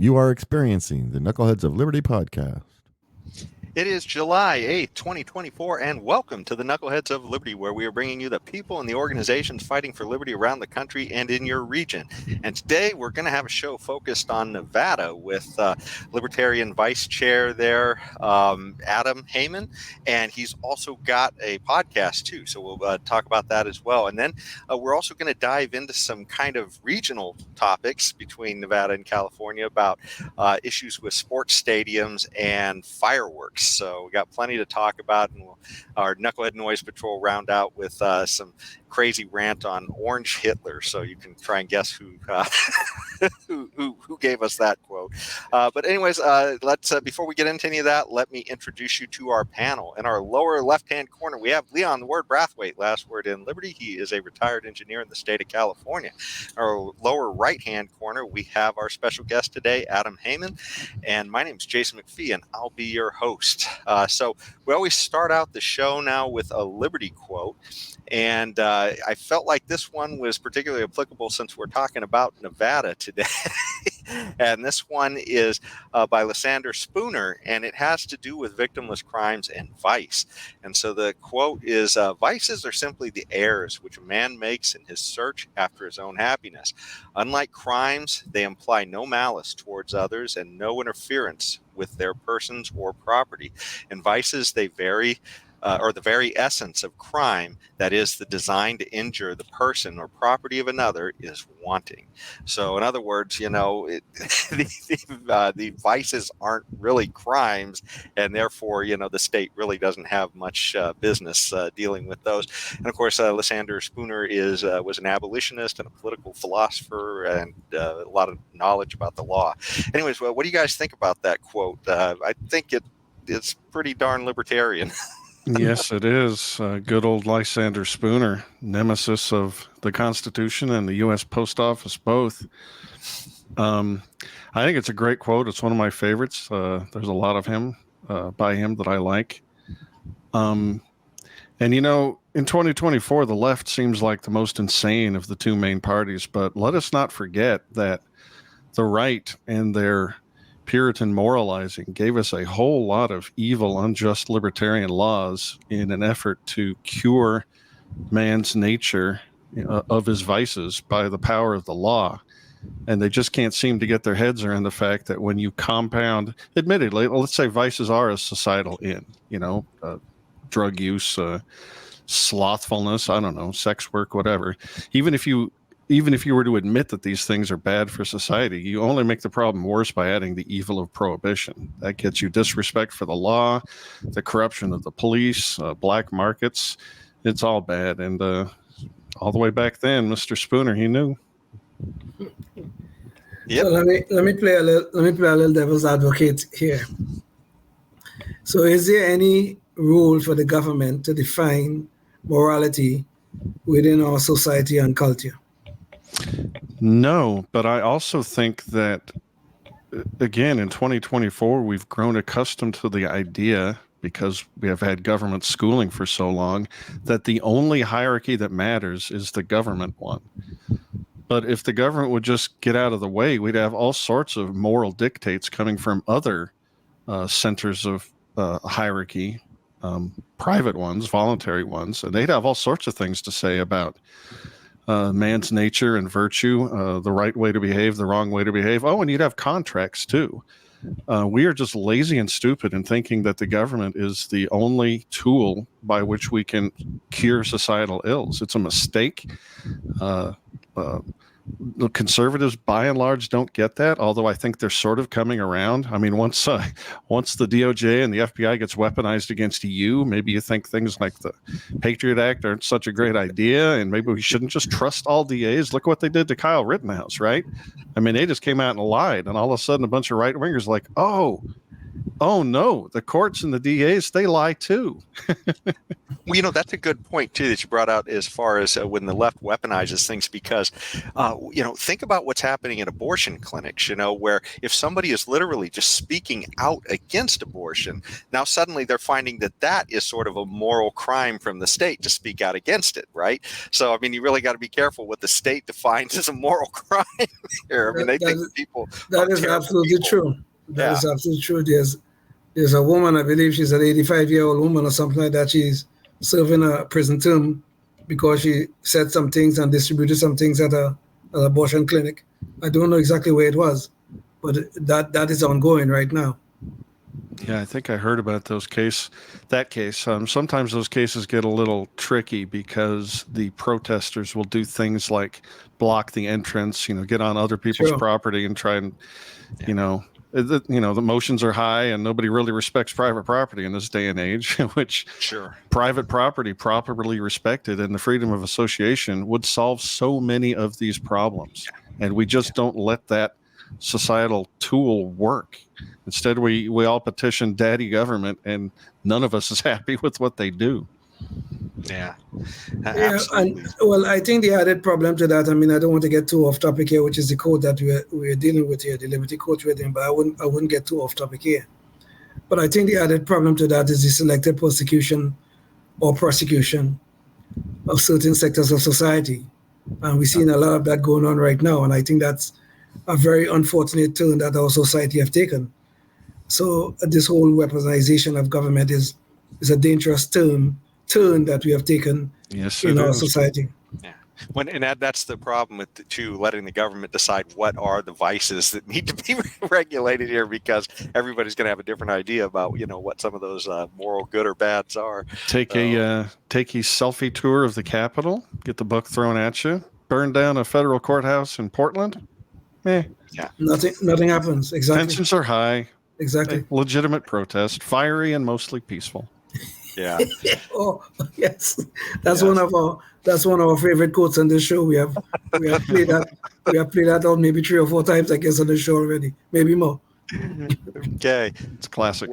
You are experiencing the Knuckleheads of Liberty podcast. It is July 8th, 2024, and welcome to the Knuckleheads of Liberty, where we are bringing you the people and the organizations fighting for liberty around the country and in your region. And today we're going to have a show focused on Nevada with Libertarian Vice Chair there, Adam Haman, and he's also got a podcast too, so we'll talk about that as well. And then we're also going to dive into some kind of regional topics between Nevada and California about issues with sports stadiums and fireworks. So we got plenty to talk about, and our Knucklehead Noise Patrol round out with some crazy rant on Orange Hitler. So you can try and guess who who gave us that quote. But anyways, let's before we get into any of that, let me introduce you to our panel. In our lower left-hand corner, we have Leon the Word Brathwaite, last word in Liberty. He is a retired engineer in the state of California. Our lower right-hand corner, we have our special guest today, Adam Haman, and my name is Jason McPhee, and I'll be your host. So we always start out the show now with a Liberty quote, and I felt like this one was particularly applicable since we're talking about Nevada today. And this one is by Lysander Spooner, and it has to do with victimless crimes and vice. And so the quote is, vices are simply the errors which a man makes in his search after his own happiness. Unlike crimes, they imply no malice towards others and no interference with their persons or property. In vices, they vary, or the very essence of crime, that is the design to injure the person or property of another, is wanting. So in other words, you know, the vices aren't really crimes, and therefore, you know, the state really doesn't have much business dealing with those. And of course, Lysander Spooner was an abolitionist and a political philosopher, and a lot of knowledge about the law. Anyways, well, what do you guys think about that quote? I think it's pretty darn libertarian. Yes, it is. Good old Lysander Spooner, nemesis of the Constitution and the U.S. Post Office both. I think it's a great quote. It's one of my favorites. There's a lot of him by him that I like. And, you know, in 2024, the left seems like the most insane of the two main parties. But let us not forget that the right and their Puritan moralizing gave us a whole lot of evil, unjust libertarian laws in an effort to cure man's nature of his vices by the power of the law. And they just can't seem to get their heads around the fact that when you compound, admittedly, let's say vices are a societal in, you know, drug use, slothfulness, I don't know, sex work, whatever. Even if you were to admit that these things are bad for society, you only make the problem worse by adding the evil of prohibition. That gets you disrespect for the law, the corruption of the police, black markets. It's all bad. And all the way back then, Mr. Spooner, he knew. Yep. So let me play a little devil's advocate here. So is there any rule for the government to define morality within our society and culture? No, but I also think that, again, in 2024, we've grown accustomed to the idea, because we have had government schooling for so long, that the only hierarchy that matters is the government one. But if the government would just get out of the way, we'd have all sorts of moral dictates coming from other centers of hierarchy, private ones, voluntary ones, and they'd have all sorts of things to say about man's nature and virtue, the right way to behave, the wrong way to behave. Oh, and you'd have contracts too. We are just lazy and stupid in thinking that the government is the only tool by which we can cure societal ills. It's a mistake. The conservatives, by and large, don't get that, although I think they're sort of coming around. I mean, once the DOJ and the FBI gets weaponized against you, maybe you think things like the Patriot Act aren't such a great idea, and maybe we shouldn't just trust all DAs. Look what they did to Kyle Rittenhouse, right? I mean, they just came out and lied, and all of a sudden a bunch of right-wingers like, oh, oh no, the courts and the DAs, they lie too. Well, that's a good point too that you brought out as far as when the left weaponizes things, because think about what's happening in abortion clinics, where if somebody is literally just speaking out against abortion, now suddenly they're finding that is sort of a moral crime from the state to speak out against it, right? So, I mean, you really got to be careful what the state defines as a moral crime here. I mean, they think people. That is absolutely true. That is absolutely true. There's a woman, I believe she's an 85-year-old woman or something like that. She's serving a prison term because she said some things and distributed some things at an abortion clinic. I don't know exactly where it was, but that is ongoing right now. Yeah, I think I heard about that case. Sometimes those cases get a little tricky because the protesters will do things like block the entrance, get on other people's property and try and, the motions are high and nobody really respects private property in this day and age, which private property properly respected and the freedom of association would solve so many of these problems. And we just don't let that societal tool work. Instead, we all petition daddy government and none of us is happy with what they do. Yeah. And well, I think the added problem to that, I mean, I don't want to get too off topic here, which is the code that we're dealing with here, the Liberty Code we're dealing, but I wouldn't get too off topic here. But I think the added problem to that is the selective persecution or prosecution of certain sectors of society. And we're seeing a lot of that going on right now. And I think that's a very unfortunate turn that our society have taken. So this whole weaponization of government is a dangerous turn that we have taken in our society. Yeah. And that's the problem with letting the government decide what are the vices that need to be regulated here, because everybody's going to have a different idea about what some of those moral good or bads are. Take a selfie tour of the Capitol, get the book thrown at you, burn down a federal courthouse in Portland. Nothing happens. Exactly. Tensions are high. Exactly. Legitimate protest, fiery and mostly peaceful. Yeah. Oh yes, that's one of our favorite quotes on this show. We have played that out maybe 3 or 4 times, I guess, on the show already, maybe more. Okay, it's classic.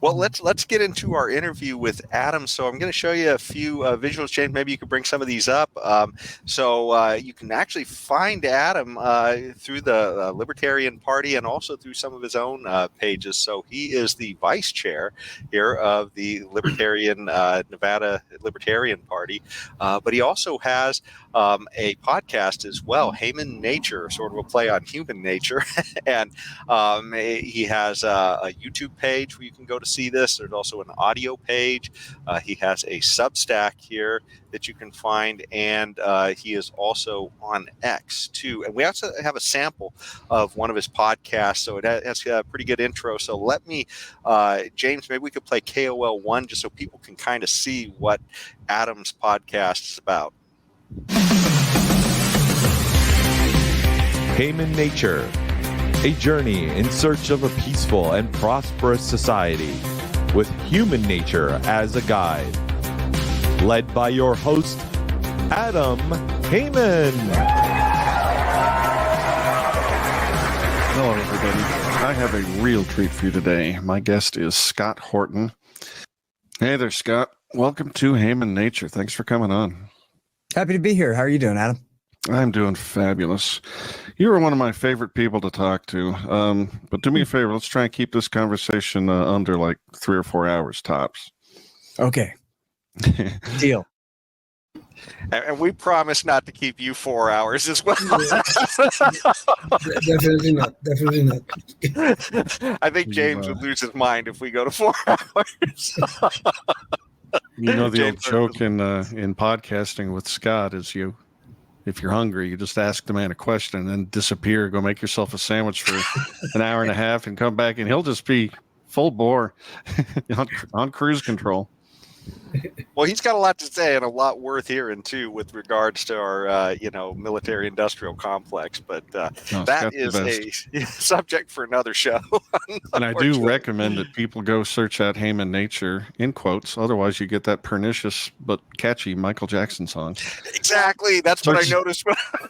Well, let's get into our interview with Adam. So I'm going to show you a few visuals, James. Maybe you could bring some of these up. So you can actually find Adam through the Libertarian Party and also through some of his own pages. So he is the vice chair here of the Nevada Libertarian Party. But he also has a podcast as well, Haman Nature, sort of a play on human nature. And he has a YouTube page where you can go to see this. There's also an audio page. He has a Substack here that you can find, and he is also on X too. And we also have a sample of one of his podcasts, so it has a pretty good intro. So let me, James, maybe we could play KOL 1 just so people can kind of see what Adam's podcast is about. Haman Nature, a journey in search of a peaceful and prosperous society with human nature as a guide. Led by your host, Adam Haman. Hello, everybody. I have a real treat for you today. My guest is Scott Horton. Hey there, Scott. Welcome to Haman Nature. Thanks for coming on. Happy to be here. How are you doing, Adam? I'm doing fabulous. You are one of my favorite people to talk to. But do me a favor, let's try and keep this conversation under like 3 or 4 hours tops. Okay. Deal. And we promise not to keep you 4 hours as well. Definitely not. I think James would lose his mind if we go to 4 hours. The old joke in podcasting with Scott is if you're hungry, you just ask the man a question and then disappear, go make yourself a sandwich for an hour and a half and come back and he'll just be full bore on cruise control. Well, he's got a lot to say and a lot worth hearing too, with regards to our, military-industrial complex. But that is a subject for another show. And I do recommend that people go search out Haman Nature in quotes. Otherwise, you get that pernicious but catchy Michael Jackson song. Exactly. That's what I noticed.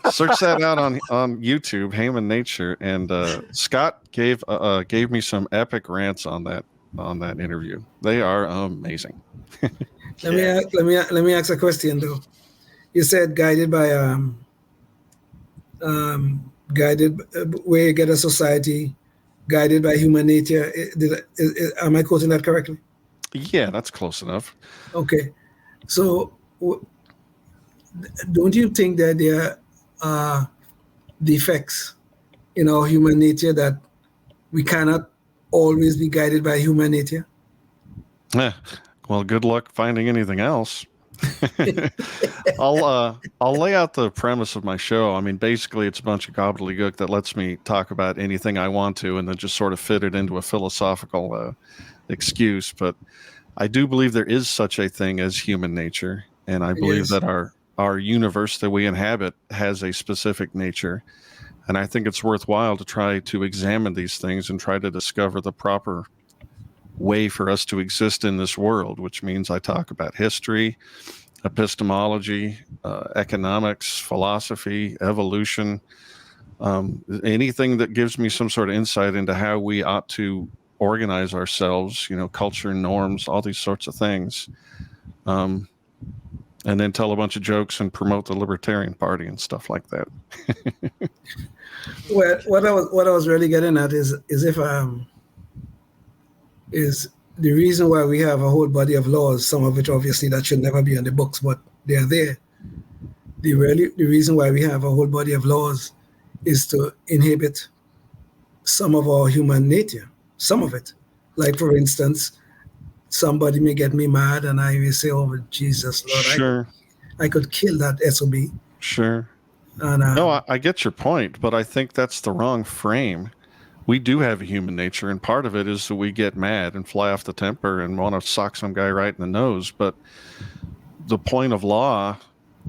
Search that out on YouTube, Haman Nature. And Scott gave me some epic rants on that interview. They are amazing. Let me ask a question though. You said guided by where you get a society guided by human nature. Am I quoting that correctly? Yeah, that's close enough. Okay, so don't you think that there are defects in our human nature that we cannot always be guided by human nature? Yeah. Well, good luck finding anything else. I'll lay out the premise of my show. I mean, basically, it's a bunch of gobbledygook that lets me talk about anything I want to, and then just sort of fit it into a philosophical excuse. But I do believe there is such a thing as human nature, and I believe that our universe that we inhabit has a specific nature. And I think it's worthwhile to try to examine these things and try to discover the proper way for us to exist in this world, which means I talk about history, epistemology, economics, philosophy, evolution, anything that gives me some sort of insight into how we ought to organize ourselves, culture, norms, all these sorts of things. And then tell a bunch of jokes and promote the Libertarian Party and stuff like that. Well, what I was really getting at is the reason why we have a whole body of laws, some of which obviously that should never be on the books, but they are there. The reason why we have a whole body of laws is to inhibit some of our human nature, some of it. Like, for instance, somebody may get me mad and I may say, oh, Jesus, Lord, sure. I could kill that SOB. Sure. And, no, I get your point, but I think that's the wrong frame. We do have a human nature, and part of it is that we get mad and fly off the temper and want to sock some guy right in the nose. But the point of law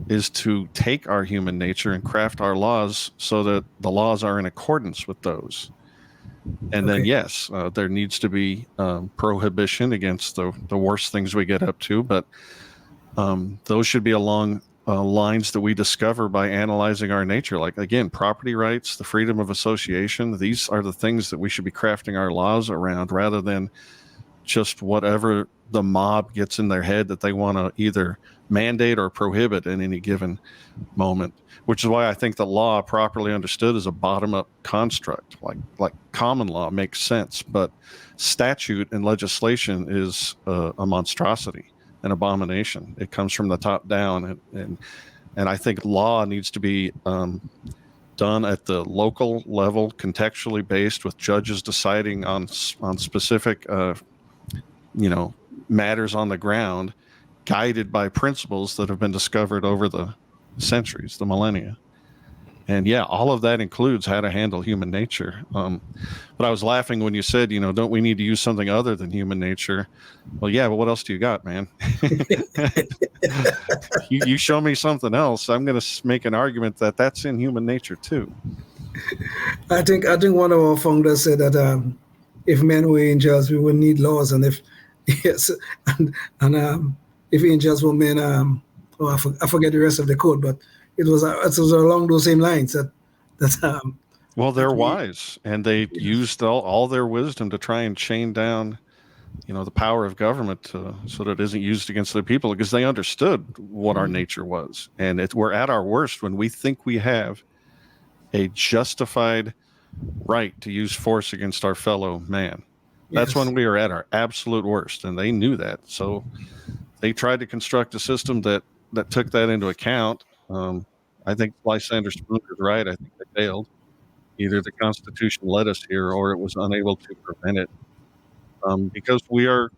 is to take our human nature and craft our laws so that the laws are in accordance with those. And then, yes, there needs to be prohibition against the worst things we get up to, but those should be along lines that we discover by analyzing our nature. Like, again, property rights, the freedom of association, these are the things that we should be crafting our laws around, rather than just whatever the mob gets in their head that they want to either mandate or prohibit in any given moment. Which is why I think the law, properly understood, is a bottom-up construct. Like common law makes sense, but statute and legislation is a monstrosity, an abomination. It comes from the top down, and I think law needs to be done at the local level, contextually based, with judges deciding on specific matters on the ground, guided by principles that have been discovered over the centuries, the millennia. And yeah, all of that includes how to handle human nature. But I was laughing when you said, don't we need to use something other than human nature? Well, yeah, but what else do you got, man? you show me something else, I'm going to make an argument that that's in human nature too. I think one of our founders said that if men were angels, we wouldn't need laws, and if angels were men, I forget the rest of the code, but it was along those same lines that well, they're wise, and they used all their wisdom to try and chain down the power of government so that it isn't used against the people, because they understood what our nature was. And we're at our worst when we think we have a justified right to use force against our fellow man. That's when we are at our absolute worst, and they knew that. So they tried to construct a system that took that into account. I think Lysander Spooner is right. I think they failed. Either the Constitution led us here, or it was unable to prevent it, because we are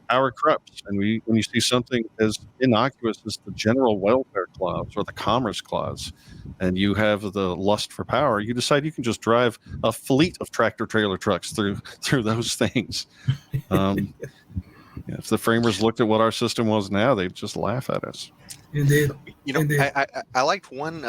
power corrupts. And when you see something as innocuous as the General Welfare Clause or the Commerce Clause, and you have the lust for power, you decide you can just drive a fleet of tractor-trailer trucks through those things. If the framers looked at what our system was now, they'd just laugh at us. Indeed. You know, Indeed. I liked one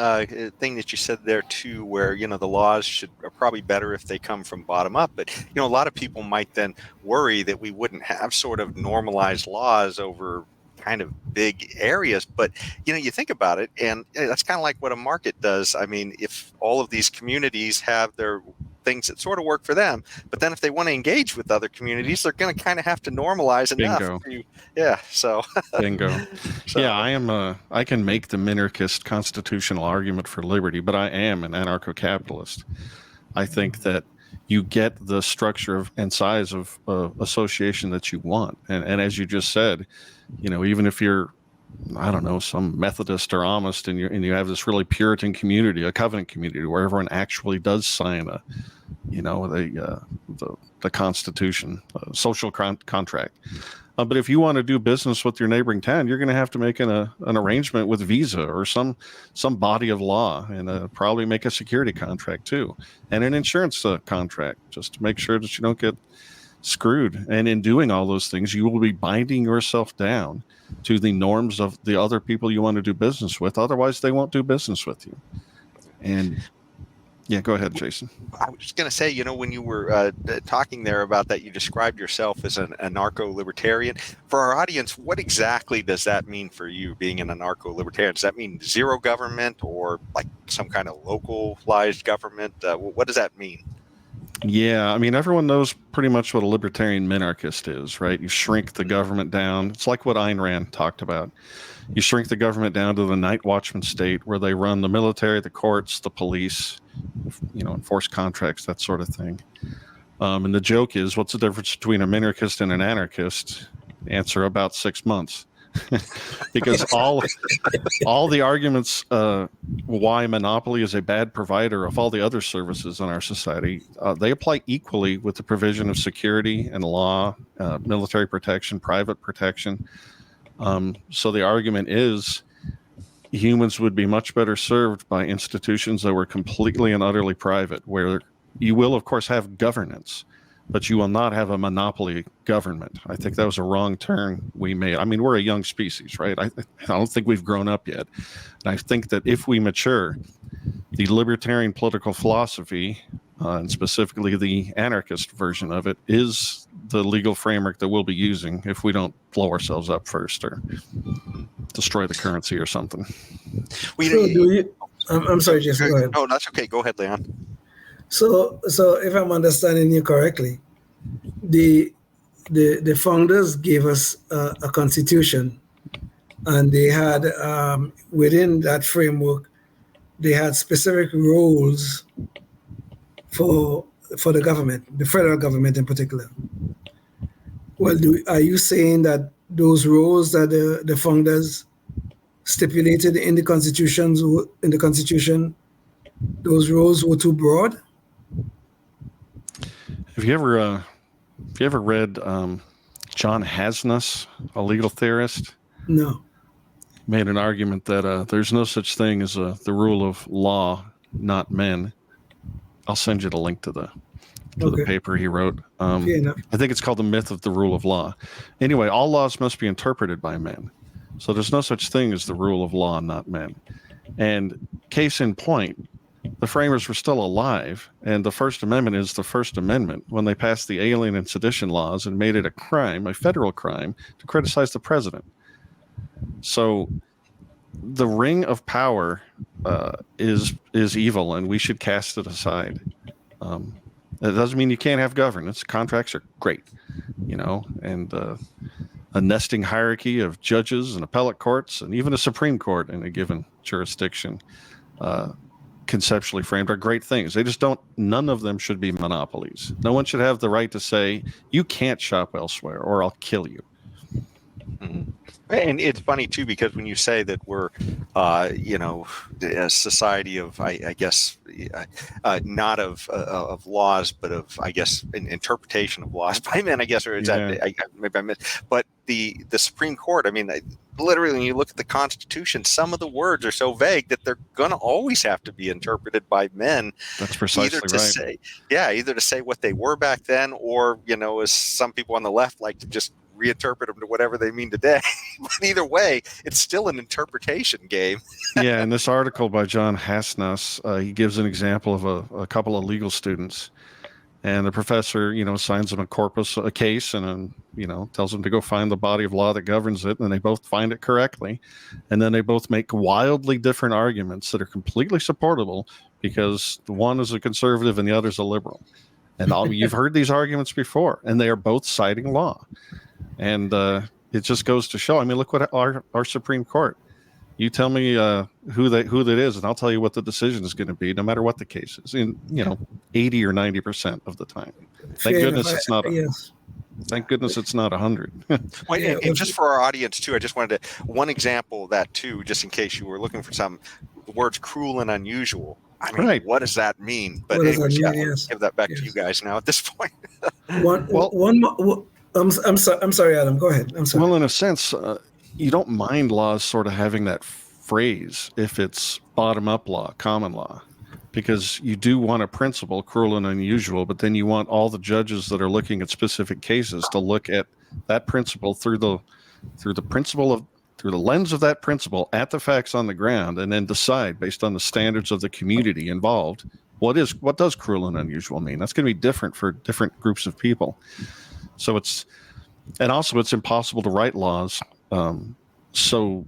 thing that you said there too, where, you know, the laws are probably better if they come from bottom up. But, you know, a lot of people might then worry that we wouldn't have sort of normalized laws over kind of big areas. But, you know, you think about it, and that's kind of like what a market does. I mean, if all of these communities have their things that sort of work for them, but then if they want to engage with other communities, they're going to kind of have to normalize enough. So Bingo. So- Yeah, I can make the minarchist constitutional argument for liberty, but I am an anarcho-capitalist. I think that you get the structure and size of association that you want. And as you just said, you know, even if you're, I don't know, some Methodist or Amish, and you have this really Puritan community, a covenant community where everyone actually does sign the Constitution, social contract. But if you want to do business with your neighboring town, you're going to have to make an arrangement with Visa or some body of law, and probably make a security contract too, and an insurance contract, just to make sure that you don't get screwed. And in doing all those things, you will be binding yourself down to the norms of the other people you want to do business with. Otherwise, they won't do business with you. And yeah, go ahead, Jason. I was just going to say, you know, when you were talking there about that, you described yourself as an anarcho-libertarian. For our audience, what exactly does that mean for you, being an anarcho-libertarian? Does that mean zero government, or like some kind of localized government? What does that mean? Yeah, I mean, everyone knows pretty much what a libertarian minarchist is, right? You shrink the government down. It's like what Ayn Rand talked about. You shrink the government down to the night watchman state, where they run the military, the courts, the police, you know, enforce contracts, that sort of thing. And the joke is, what's the difference between a minarchist and an anarchist? Answer: about 6 months. Because all the arguments why monopoly is a bad provider of all the other services in our society, they apply equally with the provision of security and law, military protection, private protection. So the argument is, humans would be much better served by institutions that were completely and utterly private, where you will, of course, have governance, but you will not have a monopoly government. I think that was a wrong turn we made. I mean, we're a young species, right? I don't think we've grown up yet. And I think that if we mature, the libertarian political philosophy, and specifically the anarchist version of it, is the legal framework that we'll be using if we don't blow ourselves up first or destroy the currency or something. I'm sorry, Jason, go ahead. Oh, that's okay. Go ahead, Leon. So if I'm understanding you correctly, the founders gave us a constitution, and they had within that framework, they had specific rules for the government, the federal government in particular. Well, are you saying that those rules that the founders stipulated in the constitution, those rules were too broad? Have you ever read John Hasnas, a legal theorist? No. Made an argument that there's no such thing as the rule of law, not men. I'll send you the link to the paper he wrote. I think it's called The Myth of the Rule of Law. Anyway, all laws must be interpreted by men. So there's no such thing as the rule of law, not men. And case in point, the framers were still alive, and the First Amendment is the First Amendment when they passed the Alien and Sedition laws and made it a crime, a federal crime, to criticize the president. So the ring of power is evil, and we should cast it aside. That doesn't mean you can't have governance. Contracts are great, you know, and a nesting hierarchy of judges and appellate courts and even a Supreme Court in a given jurisdiction, conceptually framed, are great things. They just don't, none of them should be monopolies. No one should have the right to say, you can't shop elsewhere or I'll kill you. Mm-hmm. And it's funny too, because when you say that we're, a society of, I guess, not of laws, but of, I guess, an interpretation of laws by men, I guess, or is that, maybe I missed, but the Supreme Court, I mean, literally, when you look at the Constitution, some of the words are so vague that they're going to always have to be interpreted by men. That's precisely either to say what they were back then, or, as some people on the left like to just reinterpret them to whatever they mean today. But either way, it's still an interpretation game. Yeah, in this article by John Hasnas, he gives an example of a couple of legal students. And the professor, assigns them a case, and tells them to go find the body of law that governs it, and they both find it correctly, and then they both make wildly different arguments that are completely supportable because the one is a conservative and the other is a liberal. And you've heard these arguments before, and they are both citing law, and it just goes to show. I mean, look what our Supreme Court. You tell me who that is, and I'll tell you what the decision is going to be, no matter what the case is. 80 or 90% of the time. Thank goodness it's not. Thank goodness it's not 100. Wait, and just for our audience too, I just wanted one example of that too, just in case you were looking for some. The words "cruel" and "unusual." I mean, right. What does that mean? But anyways, I'll give that back to you guys now at this point. I'm sorry, Adam. Go ahead. I'm sorry. Well, in a sense, you don't mind laws sort of having that phrase if it's bottom-up law, common law, because you do want a principle, cruel and unusual, but then you want all the judges that are looking at specific cases to look at that principle through the lens of that principle at the facts on the ground, and then decide based on the standards of the community involved what does cruel and unusual mean. That's going to be different for different groups of people. So it's impossible to write laws so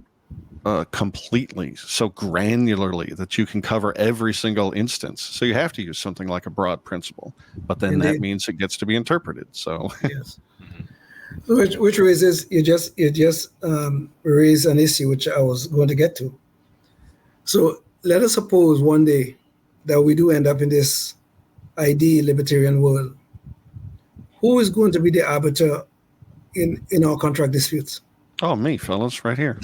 completely, so granularly that you can cover every single instance. So you have to use something like a broad principle, but then that means it gets to be interpreted. So yes, which raises you just raise an issue which I was going to get to. So let us suppose one day that we do end up in this ideal libertarian world. Who is going to be the arbiter in our contract disputes? Oh, me, fellas, right here.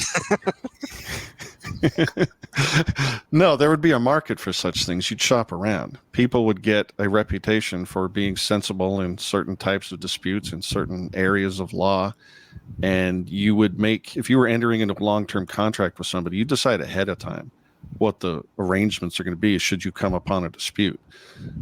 No, there would be a market for such things. You'd shop around. People would get a reputation for being sensible in certain types of disputes in certain areas of law. And you would if you were entering into a long-term contract with somebody, you decide ahead of time what the arrangements are going to be should you come upon a dispute.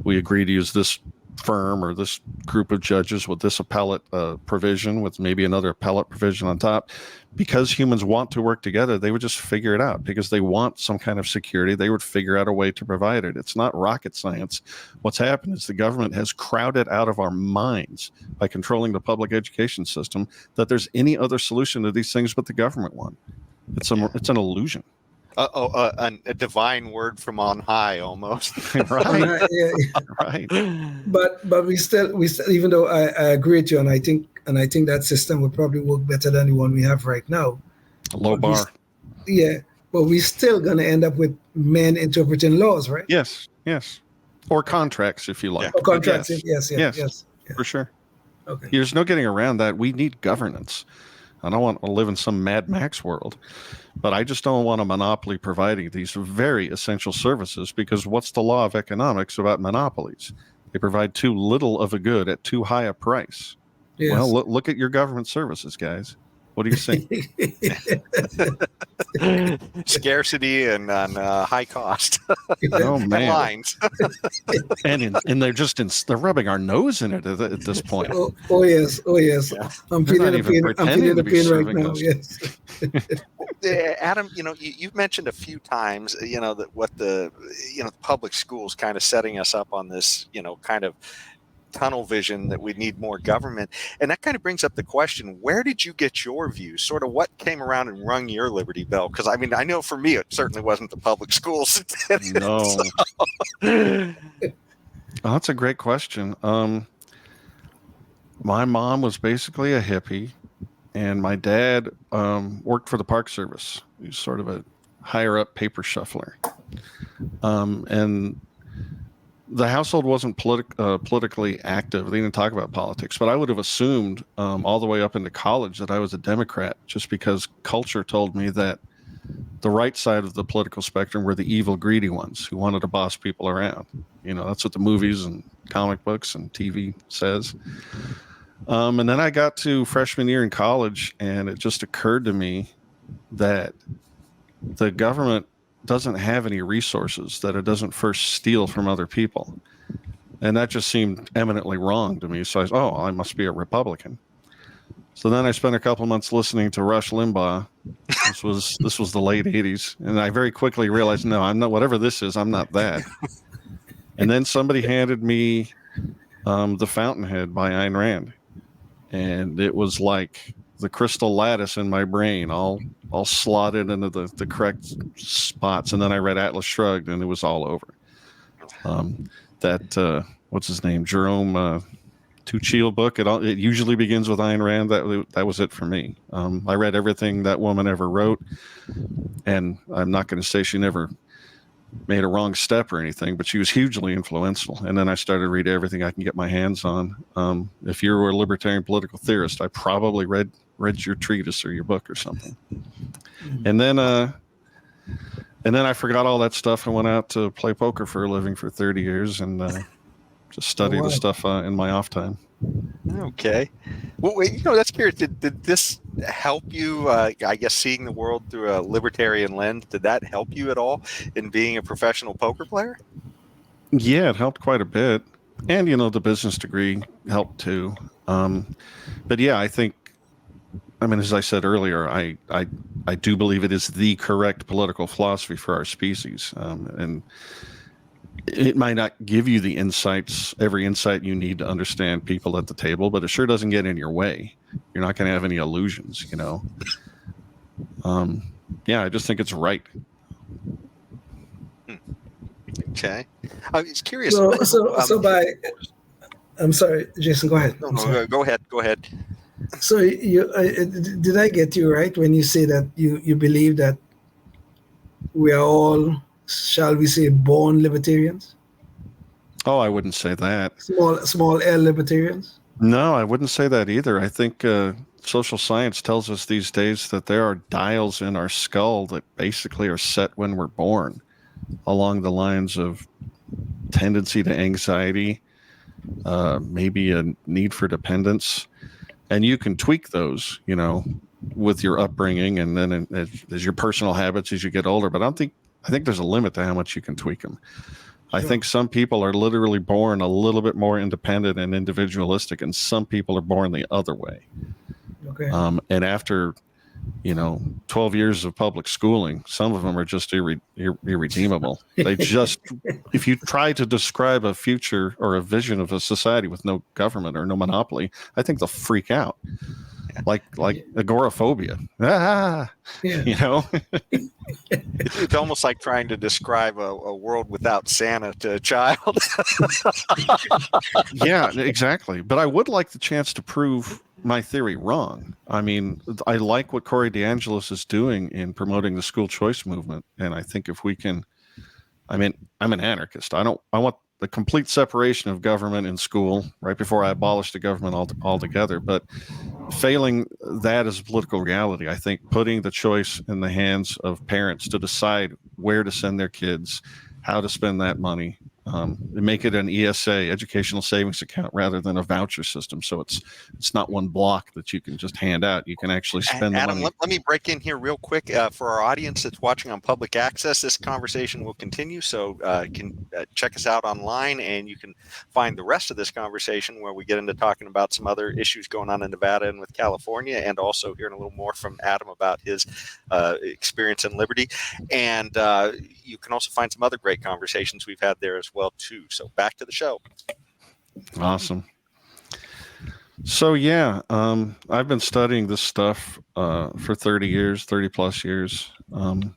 We agree to use this firm or this group of judges with this appellate provision with maybe another appellate provision on top. Because humans want to work together, they would just figure it out. Because they want some kind of security, they would figure out a way to provide it. It's not rocket science. What's happened is the government has crowded out of our minds by controlling the public education system that there's any other solution to these things but the government one. It's an illusion. A divine word from on high, almost. Right. Right. But we still, even though I agree with you, and I think that system would probably work better than the one we have right now. A low bar. But we're still going to end up with men interpreting laws, right? Yes. Or contracts, if you like. Yeah. Or contracts. Yes. For sure. Okay. There's no getting around that. We need governance. I don't want to live in some Mad Max world, but I just don't want a monopoly providing these very essential services, because what's the law of economics about monopolies? They provide too little of a good at too high a price. Yes. Well, look at your government services, guys. What do you think? Scarcity and high cost. Oh man! Lines. and they're rubbing our nose in it at this point. Oh yes. Yeah. I'm feeling the pain right now. Yes. Adam, you've mentioned a few times, that what the public schools kind of setting us up on this, kind of tunnel vision that we need more government. And that kind of brings up the question, where did you get your views? Sort of what came around and rung your Liberty bell? Because I know for me, it certainly wasn't the public schools. No. Oh, that's a great question. My mom was basically a hippie, and my dad worked for the Park Service. He was sort of a higher up paper shuffler. And the household wasn't politically active. They didn't talk about politics, but I would have assumed all the way up into college that I was a Democrat, just because culture told me that the right side of the political spectrum were the evil, greedy ones who wanted to boss people around. That's what the movies and comic books and TV says. And then I got to freshman year in college, and it just occurred to me that the government doesn't have any resources that it doesn't first steal from other people. And that just seemed eminently wrong to me. So I must be a Republican. So then I spent a couple of months listening to Rush Limbaugh. This was the late 80s. And I very quickly realized, no, I'm not, whatever this is, I'm not that. And then somebody handed me The Fountainhead by Ayn Rand. And it was like the crystal lattice in my brain, all slotted into the correct spots. And then I read Atlas Shrugged, and it was all over. What's his name? Jerome Tuchil book. It usually begins with Ayn Rand. That was it for me. I read everything that woman ever wrote, and I'm not going to say she never made a wrong step or anything, but she was hugely influential. And then I started reading everything I can get my hands on. If you were a libertarian political theorist, I probably read your treatise or your book or something. And then I forgot all that stuff and went out to play poker for a living for 30 years and just study the stuff in my off time. Okay. Well, that's curious. Did this help you, I guess, seeing the world through a libertarian lens? Did that help you at all in being a professional poker player? Yeah, it helped quite a bit. And, the business degree helped too. But yeah, I think, as I said earlier, I do believe it is the correct political philosophy for our species. And it might not give you the every insight you need to understand people at the table, but it sure doesn't get in your way. You're not going to have any illusions, Yeah, I just think it's right. Okay. I was curious. I'm sorry, Jason, go ahead. No, go ahead. So did I get you right when you say that you believe that we are all, shall we say, born libertarians? Oh, I wouldn't say that. Small L libertarians? No, I wouldn't say that either. I think social science tells us these days that there are dials in our skull that basically are set when we're born, along the lines of tendency to anxiety, maybe a need for dependence. And you can tweak those, with your upbringing and then as your personal habits as you get older. But I think there's a limit to how much you can tweak them. I think some people are literally born a little bit more independent and individualistic, and some people are born the other way. Okay. And after, 12 years of public schooling, some of them are just irredeemable. They just, if you try to describe a future or a vision of a society with no government or no monopoly, I think they'll freak out. Like agoraphobia. It's almost like trying to describe a world without Santa to a child. Yeah, exactly. But I would like the chance to prove my theory wrong. I like what Corey DeAngelis is doing in promoting the school choice movement. And I think if we can, I'm an anarchist. I want the complete separation of government and school right before I abolish the government altogether. But failing that as a political reality, I think putting the choice in the hands of parents to decide where to send their kids, how to spend that money, make it an ESA, educational savings account, rather than a voucher system. So it's not one block that you can just hand out. You can actually spend Adam, the money. let me break in here real quick. For our audience that's watching on public access, this conversation will continue. So you can check us out online, and you can find the rest of this conversation where we get into talking about some other issues going on in Nevada and with California, and also hearing a little more from Adam about his experience in Liberty. And you can also find some other great conversations we've had there as well too. So back to the show. Awesome. So yeah, I've been studying this stuff for 30 plus years. And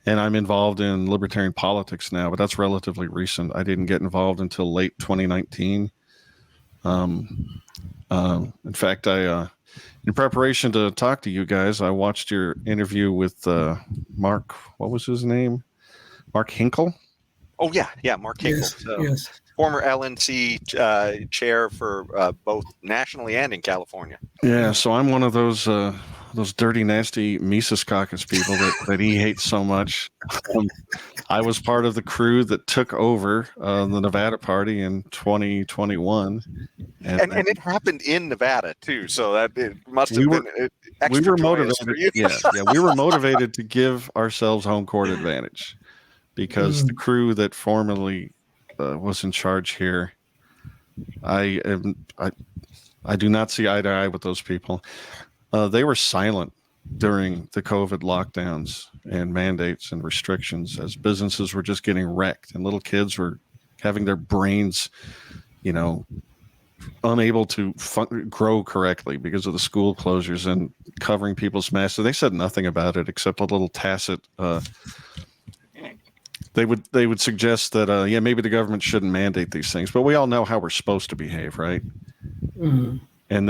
I'm involved in libertarian politics now, but that's relatively recent. I didn't get involved until late 2019. In fact, in preparation to talk to you guys, I watched your interview with Mark, what was his name? Mark Hinkle? Oh, yeah, Mark Hinkle. Yes. Former LNC chair for both nationally and in California. Yeah, so I'm one of those dirty, nasty Mises Caucus people that he hates so much. I was part of the crew that took over the Nevada Party in 2021. And it happened in Nevada, too, so that it must have been extra joyous for you. Yeah, we were motivated to give ourselves home court advantage because the crew that formerly was in charge here, I do not see eye to eye with those people. They were silent during the COVID lockdowns and mandates and restrictions as businesses were just getting wrecked and little kids were having their brains, unable to grow correctly because of the school closures and covering people's masks. So they said nothing about it except a little tacit. They would suggest that maybe the government shouldn't mandate these things, but we all know how we're supposed to behave, right? Mm-hmm. And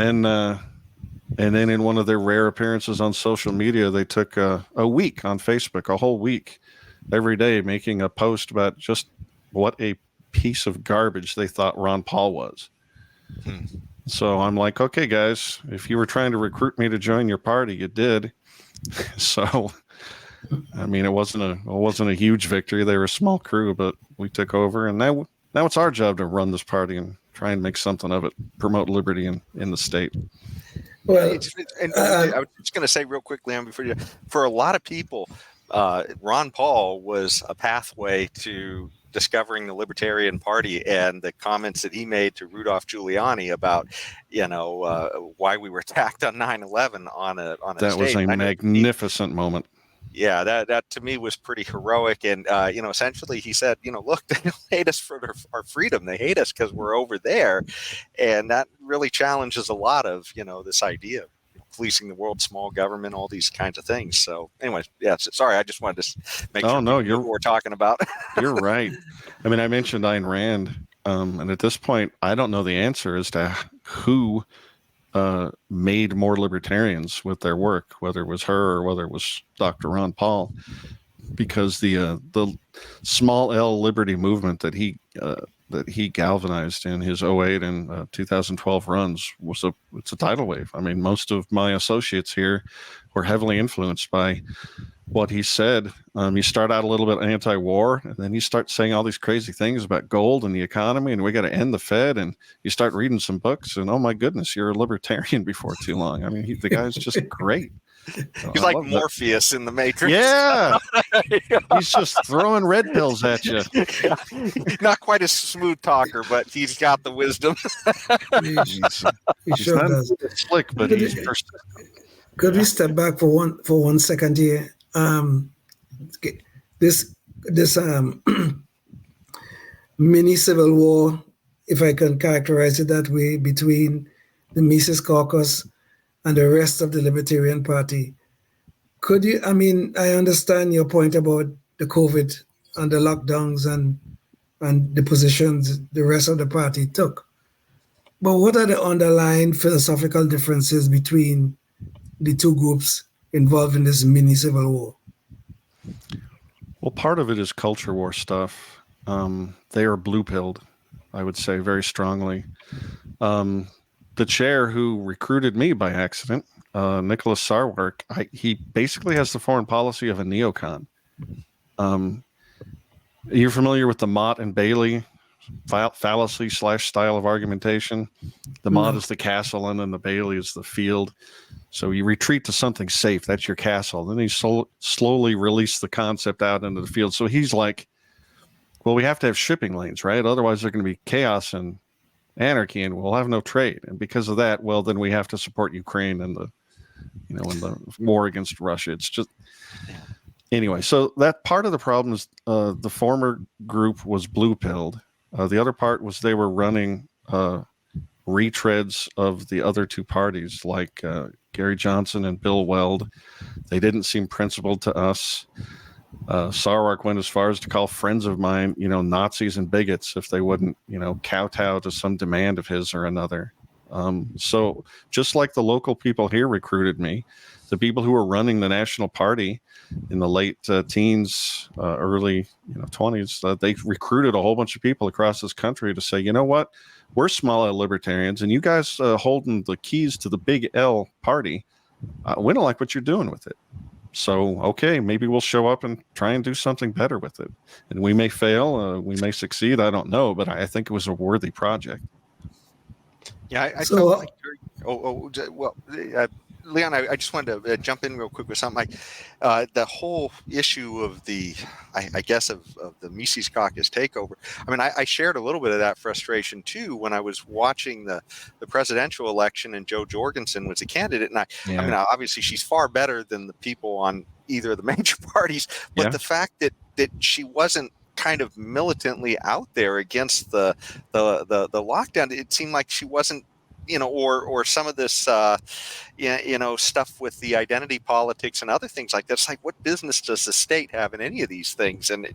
then in one of their rare appearances on social media, they took a week on Facebook, a whole week, every day, making a post about just what a piece of garbage they thought Ron Paul was. So I'm like, okay, guys, if you were trying to recruit me to join your party, you did. So, I mean, it wasn't a huge victory. They were a small crew, but we took over, and now it's our job to run this party and try and make something of it, promote liberty in the state. Well, I was just going to say real quickly, for a lot of people, Ron Paul was a pathway to discovering the Libertarian Party, and the comments that he made to Rudolph Giuliani about, why we were attacked on 9/11 on a that stage. Was a magnificent moment. Yeah, that to me was pretty heroic. And, essentially he said, look, they don't hate us for our freedom. They hate us because we're over there. And that really challenges a lot of, this idea of policing the world, small government, all these kinds of things. So anyways, sorry, I just wanted to make sure you know what we're talking about. You're right. I mean, I mentioned Ayn Rand, and at this point, I don't know the answer as to who made more libertarians with their work, whether it was her or whether it was Dr. Ron Paul, because the small L liberty movement that he galvanized in his 2008 and 2012 runs it's a tidal wave. I mean, most of my associates here were heavily influenced by what he said. You start out a little bit anti-war, and then you start saying all these crazy things about gold and the economy, and we got to end the Fed. And you start reading some books, and oh my goodness, you're a libertarian before too long. I mean, the guy's just great. He's like Morpheus in the Matrix. Yeah, he's just throwing red pills at you. Yeah. Not quite a smooth talker, but he's got the wisdom. He sure does. Slick, but he's persistent. Could we step back for one second here? This mini civil war, if I can characterize it that way, between the Mises Caucus and the rest of the Libertarian Party. Could you? I mean, I understand your point about the COVID and the lockdowns and the positions the rest of the party took. But what are the underlying philosophical differences between the two groups involved in this mini civil war? Well, part of it is culture war stuff. They are blue-pilled, I would say, very strongly. The chair who recruited me by accident, Nicholas Sarwark, he basically has the foreign policy of a neocon. You're familiar with the Mott and Bailey fallacy / style of argumentation? The Mott is the castle, and then the Bailey is the field. So you retreat to something safe. That's your castle. Then you slowly release the concept out into the field. So he's like, well, we have to have shipping lanes, right? Otherwise, there's going to be chaos and anarchy, and we'll have no trade. And because of that, well, then we have to support Ukraine and in the war against Russia. It's just anyway. So that part of the problem is the former group was blue-pilled. The other part was they were running retreads of the other two parties, like Gary Johnson and Bill Weld. They didn't seem principled to us. Sarwark went as far as to call friends of mine, Nazis and bigots if they wouldn't, kowtow to some demand of his or another. So just like the local people here recruited me, the people who were running the national party in the late teens, early 20s, they recruited a whole bunch of people across this country to say, you know what, we're small L libertarians, and you guys holding the keys to the big L party, we don't like what you're doing with it. So, okay, maybe we'll show up and try and do something better with it. And we may fail, we may succeed, I don't know, but I think it was a worthy project. Yeah, I so, felt like Leon, I just wanted to jump in real quick with something. The whole issue of I guess of the Mises Caucus takeover. I mean, I shared a little bit of that frustration too when I was watching the presidential election and Joe Jorgensen was a candidate. And I mean, obviously she's far better than the people on either of the major parties, but the fact that she wasn't kind of militantly out there against the lockdown, it seemed like she wasn't, or some of this, stuff with the identity politics and other things like that. It's like, what business does the state have in any of these things? And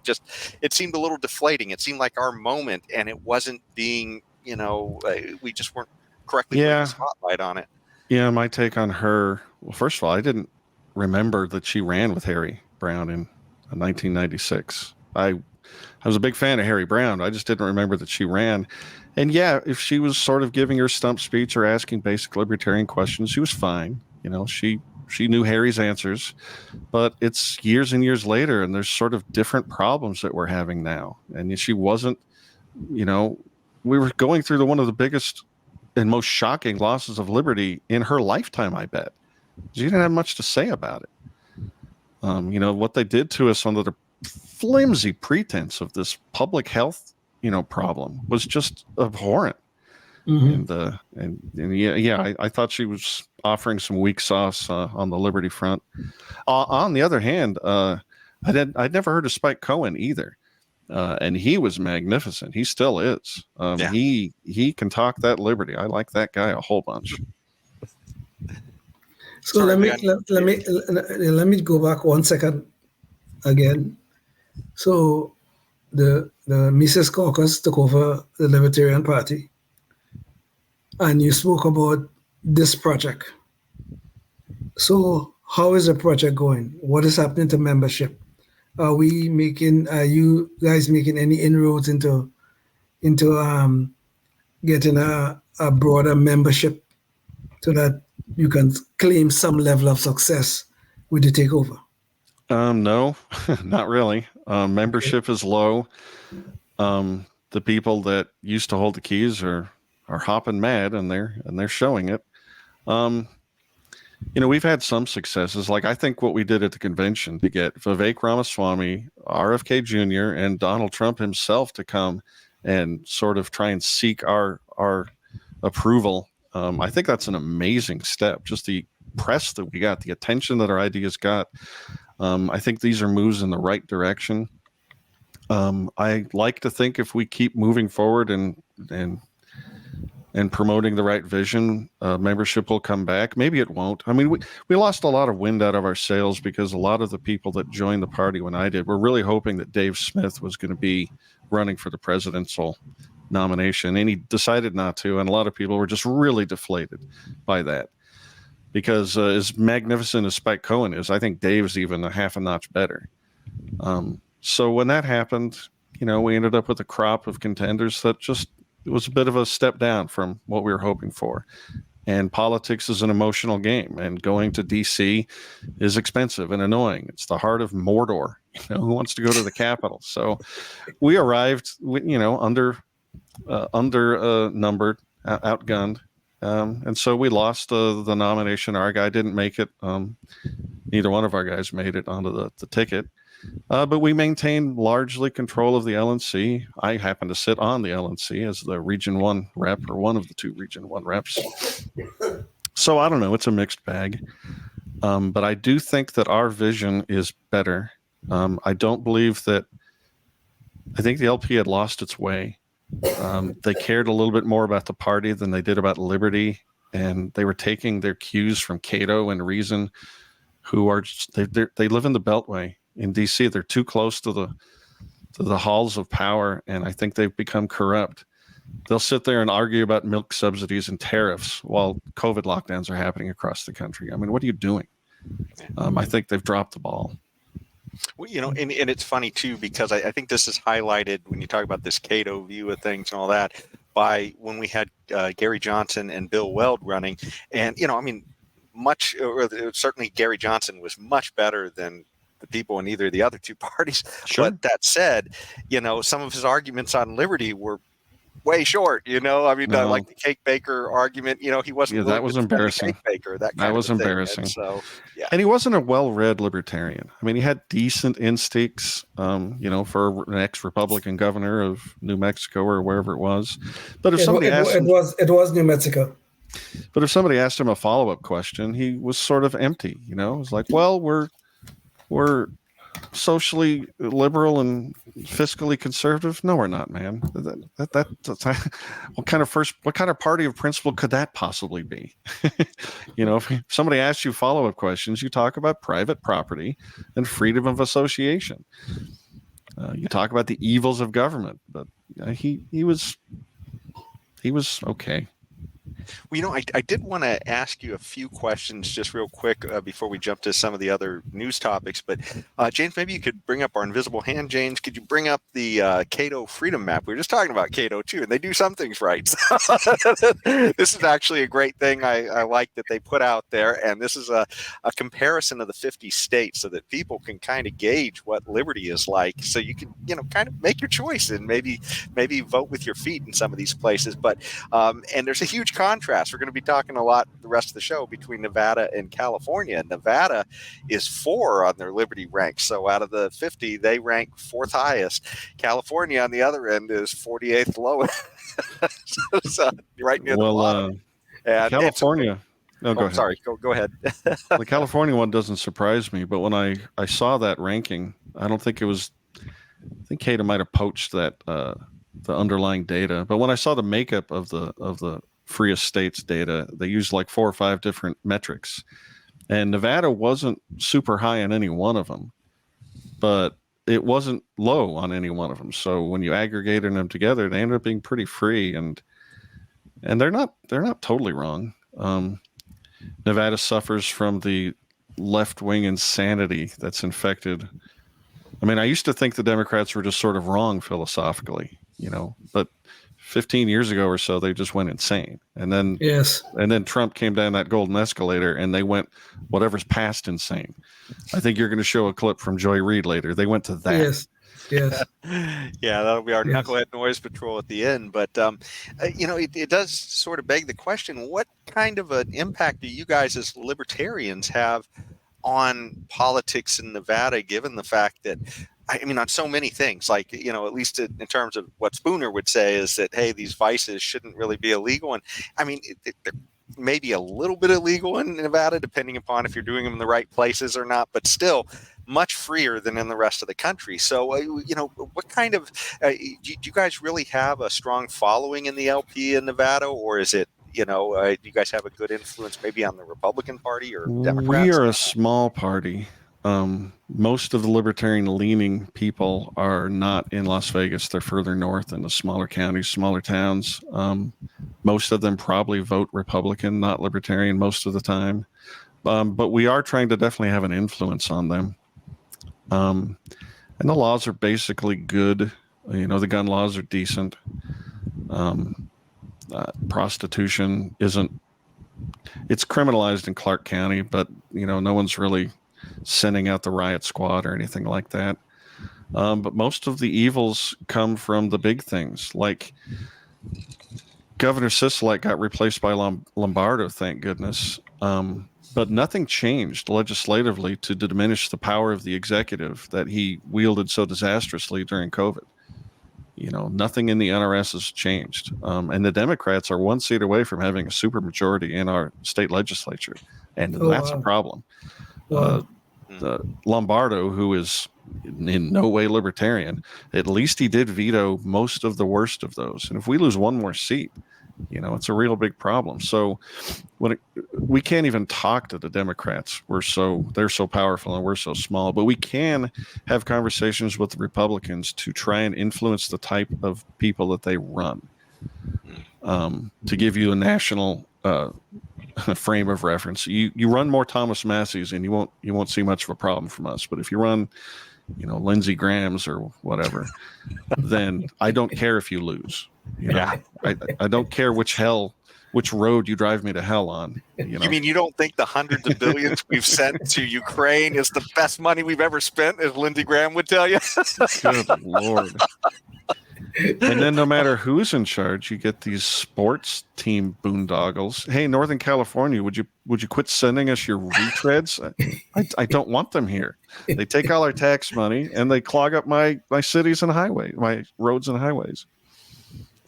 it seemed a little deflating. It seemed like our moment, and it wasn't being, we just weren't correctly putting the spotlight on it. Yeah, my take on her. Well, first of all, I didn't remember that she ran with Harry Brown in 1996. I was a big fan of Harry Brown. I just didn't remember that she ran. And yeah, if she was sort of giving her stump speech or asking basic libertarian questions, she was fine. She knew Harry's answers, but it's years and years later, and there's sort of different problems that we're having now. And she wasn't, we were going through one of the biggest and most shocking losses of liberty in her lifetime, I bet. She didn't have much to say about it. What they did to us under the flimsy pretense of this public health problem was just abhorrent. Mm-hmm. I thought she was offering some weak sauce on the Liberty front. On the other hand, I'd never heard of Spike Cohen either, and he was magnificent. He still is. He can talk that Liberty. I like that guy a whole bunch. So let me go back 1 second again. So the Mises Caucus took over the Libertarian Party, and you spoke about this project. So how is the project going? What is happening to membership? Are you guys making any inroads into getting a broader membership so that you can claim some level of success with the takeover? No, not really. Membership is low. The people that used to hold the keys are hopping mad, and they're showing it. We've had some successes. Like, I think what we did at the convention to get Vivek Ramaswamy, RFK Jr., and Donald Trump himself to come and sort of try and seek our approval. I think that's an amazing step. Just the press that we got, the attention that our ideas got. I think these are moves in the right direction. I like to think if we keep moving forward and promoting the right vision, membership will come back. Maybe it won't. I mean, we lost a lot of wind out of our sails because a lot of the people that joined the party when I did were really hoping that Dave Smith was going to be running for the presidential nomination, and he decided not to. And a lot of people were just really deflated by that. Because as magnificent as Spike Cohen is, I think Dave's even a half a notch better. So when that happened, we ended up with a crop of contenders that just was a bit of a step down from what we were hoping for. And politics is an emotional game, and going to D.C. is expensive and annoying. It's the heart of Mordor. Who wants to go to the Capitol? So we arrived, undernumbered, outgunned. And so we lost the nomination. Our guy didn't make it. Neither one of our guys made it onto the ticket. But we maintained largely control of the LNC. I happen to sit on the LNC as the Region 1 rep, or one of the two Region 1 reps. So I don't know. It's a mixed bag. But I do think that our vision is better. I don't believe that. I think the LP had lost its way. They cared a little bit more about the party than they did about liberty, and they were taking their cues from Cato and Reason, who are they live in the Beltway in DC. They're too close to the halls of power, and I think they've become corrupt. They'll sit there and argue about milk subsidies and tariffs while COVID lockdowns are happening across the country. I mean, what are you doing? I think they've dropped the ball. Well, and it's funny too, because I think this is highlighted when you talk about this Cato view of things and all that, by when we had Gary Johnson and Bill Weld running. And, certainly Gary Johnson was much better than the people in either of the other two parties. Sure. But that said, some of his arguments on liberty were way short. I mean, No. like the cake baker argument. He wasn't. Yeah, that willing was to defend the embarrassing. Cake baker. That was of a thing. embarrassing. And so, yeah. And he wasn't a well-read libertarian. I mean, he had decent instincts, for an ex-Republican governor of New Mexico or wherever it was. But if somebody asked him, it was New Mexico. but if somebody asked him a follow-up question, he was sort of empty. It was like, well, we're socially liberal and fiscally conservative. No, we're not, man. That's what kind of party of principle could that possibly be? If somebody asks you follow-up questions, you talk about private property and freedom of association. You talk about the evils of government, but he was okay. Well, I did want to ask you a few questions just real quick before we jump to some of the other news topics. But James, maybe you could bring up our invisible hand. James, could you bring up the Cato Freedom Map? We were just talking about Cato too, and they do some things right. This is actually a great thing I like that they put out there, and this is a comparison of the 50 states so that people can kind of gauge what liberty is like. So you can kind of make your choice and maybe vote with your feet in some of these places. But and there's a huge contrast. We're going to be talking a lot the rest of the show between Nevada and California. Nevada is 4 on their liberty ranks. So out of the 50, they rank 4th highest. California on the other end is 48th lowest. so right near the bottom. California. No, go ahead. Sorry, go ahead. The California one doesn't surprise me, but when I saw that ranking, I think Cato might have poached that the underlying data. But when I saw the makeup of the freest states data, they used like 4 or 5 different metrics, and Nevada wasn't super high on any one of them, but it wasn't low on any one of them. So when you aggregated them together, they ended up being pretty free, and they're not totally wrong. Nevada suffers from the left-wing insanity that's infected. I mean, I used to think the Democrats were just sort of wrong philosophically, but 15 years ago or so, they just went insane. And then Trump came down that golden escalator and they went whatever's past insane. I think you're going to show a clip from Joy Reid later. They went to that. Yes. Yeah, that'll be our Knucklehead Noise Patrol at the end. But, it does sort of beg the question, what kind of an impact do you guys as libertarians have on politics in Nevada, given the fact that, on so many things, like, at least in terms of what Spooner would say is that, hey, these vices shouldn't really be illegal. And they're maybe a little bit illegal in Nevada, depending upon if you're doing them in the right places or not, but still much freer than in the rest of the country. So, what kind of, do you guys really have a strong following in the LP in Nevada, or is it, do you guys have a good influence maybe on the Republican Party or Democrats? We are a small party. Most of the libertarian-leaning people are not in Las Vegas. They're further north in the smaller counties, smaller towns. Most of them probably vote Republican, not libertarian most of the time. But we are trying to definitely have an influence on them. And the laws are basically good. The gun laws are decent. Prostitution it's criminalized in Clark County, but no one's really sending out the riot squad or anything like that. But most of the evils come from the big things, like Governor Sisolak got replaced by Lombardo, thank goodness. But nothing changed legislatively to diminish the power of the executive that he wielded so disastrously during COVID. Nothing in the NRS has changed. And the Democrats are 1 seat away from having a supermajority in our state legislature. And that's a problem. Lombardo, who is in no way libertarian, at least he did veto most of the worst of those. And if we lose 1 more seat, it's a real big problem. So we can't even talk to the Democrats. They're so powerful and we're so small, but we can have conversations with the Republicans to try and influence the type of people that they run. To give you a national frame of reference, you run more Thomas Massey's and you won't see much of a problem from us. But if you run, Lindsey Graham's or whatever, then I don't care if you lose. I don't care which road you drive me to hell on. You mean you don't think the hundreds of billions we've sent to Ukraine is the best money we've ever spent, as Lindsey Graham would tell you? Good Lord. And then no matter who's in charge, you get these sports team boondoggles. Hey, Northern California, would you quit sending us your retreads? I don't want them here. They take all our tax money and they clog up my cities and highways, my roads and highways.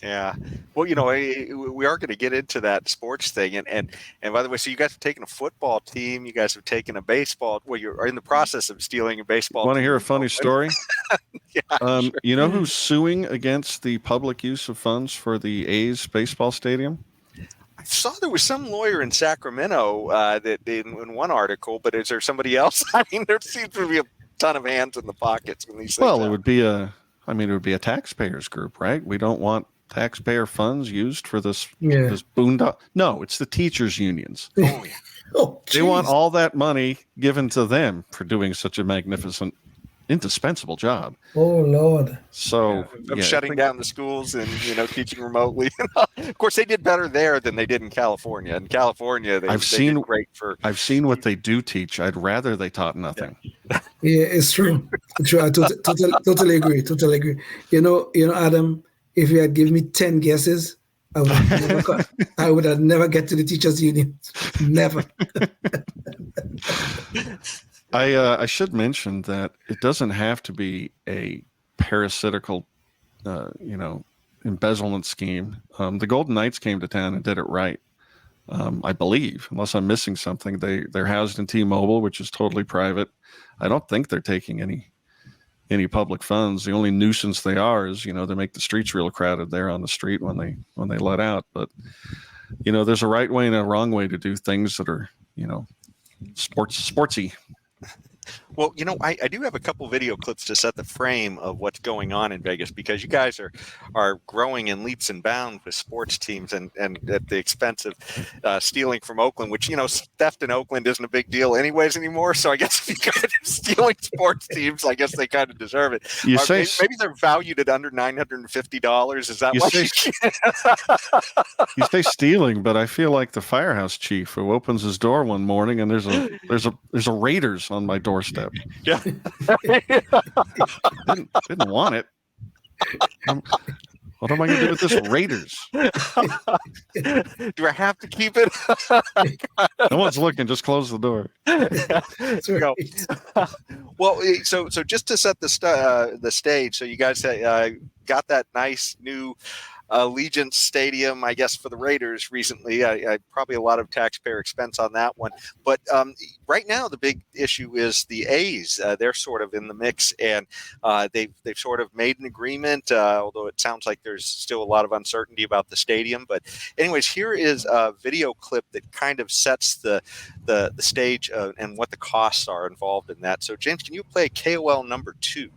Yeah. Well, we are going to get into that sports thing. And by the way, so you guys have taken a football team. You guys have taken a baseball. Well, you're in the process of stealing a baseball. Want to hear a funny story? Yeah, sure. You know who's suing against the public use of funds for the A's baseball stadium? I saw there was some lawyer in Sacramento that in one article, but is there somebody else? I mean, there seems to be a ton of hands in the pockets when these things Well, happen. it would be a taxpayers group, right? We don't want taxpayer funds used for this boondock. No, it's the teachers unions. Oh, yeah. Oh, They want all that money given to them for doing such a magnificent, indispensable job. Oh, Lord. So Of shutting down the schools and teaching remotely. Of course, they did better there than they did in California. In California, they did great for. I've seen what they do teach. I'd rather they taught nothing. Yeah, it's true. It's true. I totally agree. Totally agree. Adam, if you had given me 10 guesses, I would have never get to the teachers union. Never. I should mention that it doesn't have to be a parasitical, embezzlement scheme. The Golden Knights came to town and did it right. I believe, unless I'm missing something. They're housed in T-Mobile, which is totally private. I don't think they're taking any public funds. The only nuisance they are is, they make the streets real crowded there on the street when they let out. But, there's a right way and a wrong way to do things that are, sportsy. Well, I do have a couple video clips to set the frame of what's going on in Vegas, because you guys are growing in leaps and bounds with sports teams and at the expense of stealing from Oakland, which, theft in Oakland isn't a big deal anyways anymore. So I guess if you guys are stealing sports teams, I guess they kind of deserve it. Maybe they're valued at under $950. Is that You say stealing, but I feel like the firehouse chief who opens his door one morning and there's a Raiders on my doorstep. Yeah. Didn't want it. What am I going to do with this Raiders? Do I have to keep it? No one's looking. Just close the door. Well, so just to set the stage, so you guys got that nice new Allegiant Stadium, I guess, for the Raiders recently. I probably a lot of taxpayer expense on that one. But right now, the big issue is the A's. They're sort of in the mix, and they've sort of made an agreement, although it sounds like there's still a lot of uncertainty about the stadium. But anyways, here is a video clip that kind of sets the stage and what the costs are involved in that. So, James, can you play KOL number 2?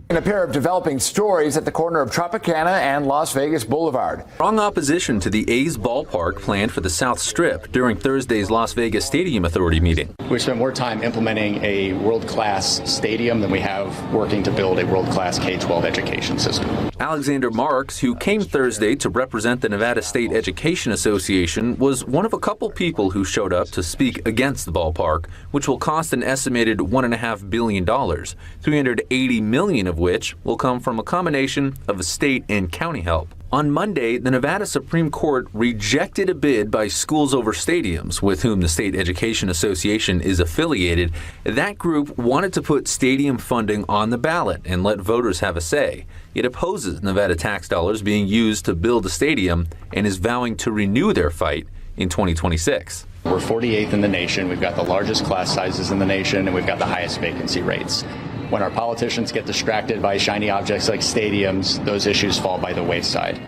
A pair of developing stories at the corner of Tropicana and Las Vegas Boulevard. Strong opposition to the A's ballpark planned for the South Strip during Thursday's Las Vegas Stadium Authority meeting. We spent more time implementing a world-class stadium than we have working to build a world-class K-12 education system. Alexander Marks, who came Thursday to represent the Nevada State Education Association, was one of a couple people who showed up to speak against the ballpark, which will cost an estimated $1.5 billion, $380 million of which will come from a combination of state and county help. On Monday, the Nevada Supreme Court rejected a bid by Schools Over Stadiums, with whom the State Education Association is affiliated. That group wanted to put stadium funding on the ballot and let voters have a say. It opposes Nevada tax dollars being used to build a stadium and is vowing to renew their fight in 2026. We're 48th in the nation. We've got the largest class sizes in the nation, and we've got the highest vacancy rates. When our politicians get distracted by shiny objects like stadiums, those issues fall by the wayside.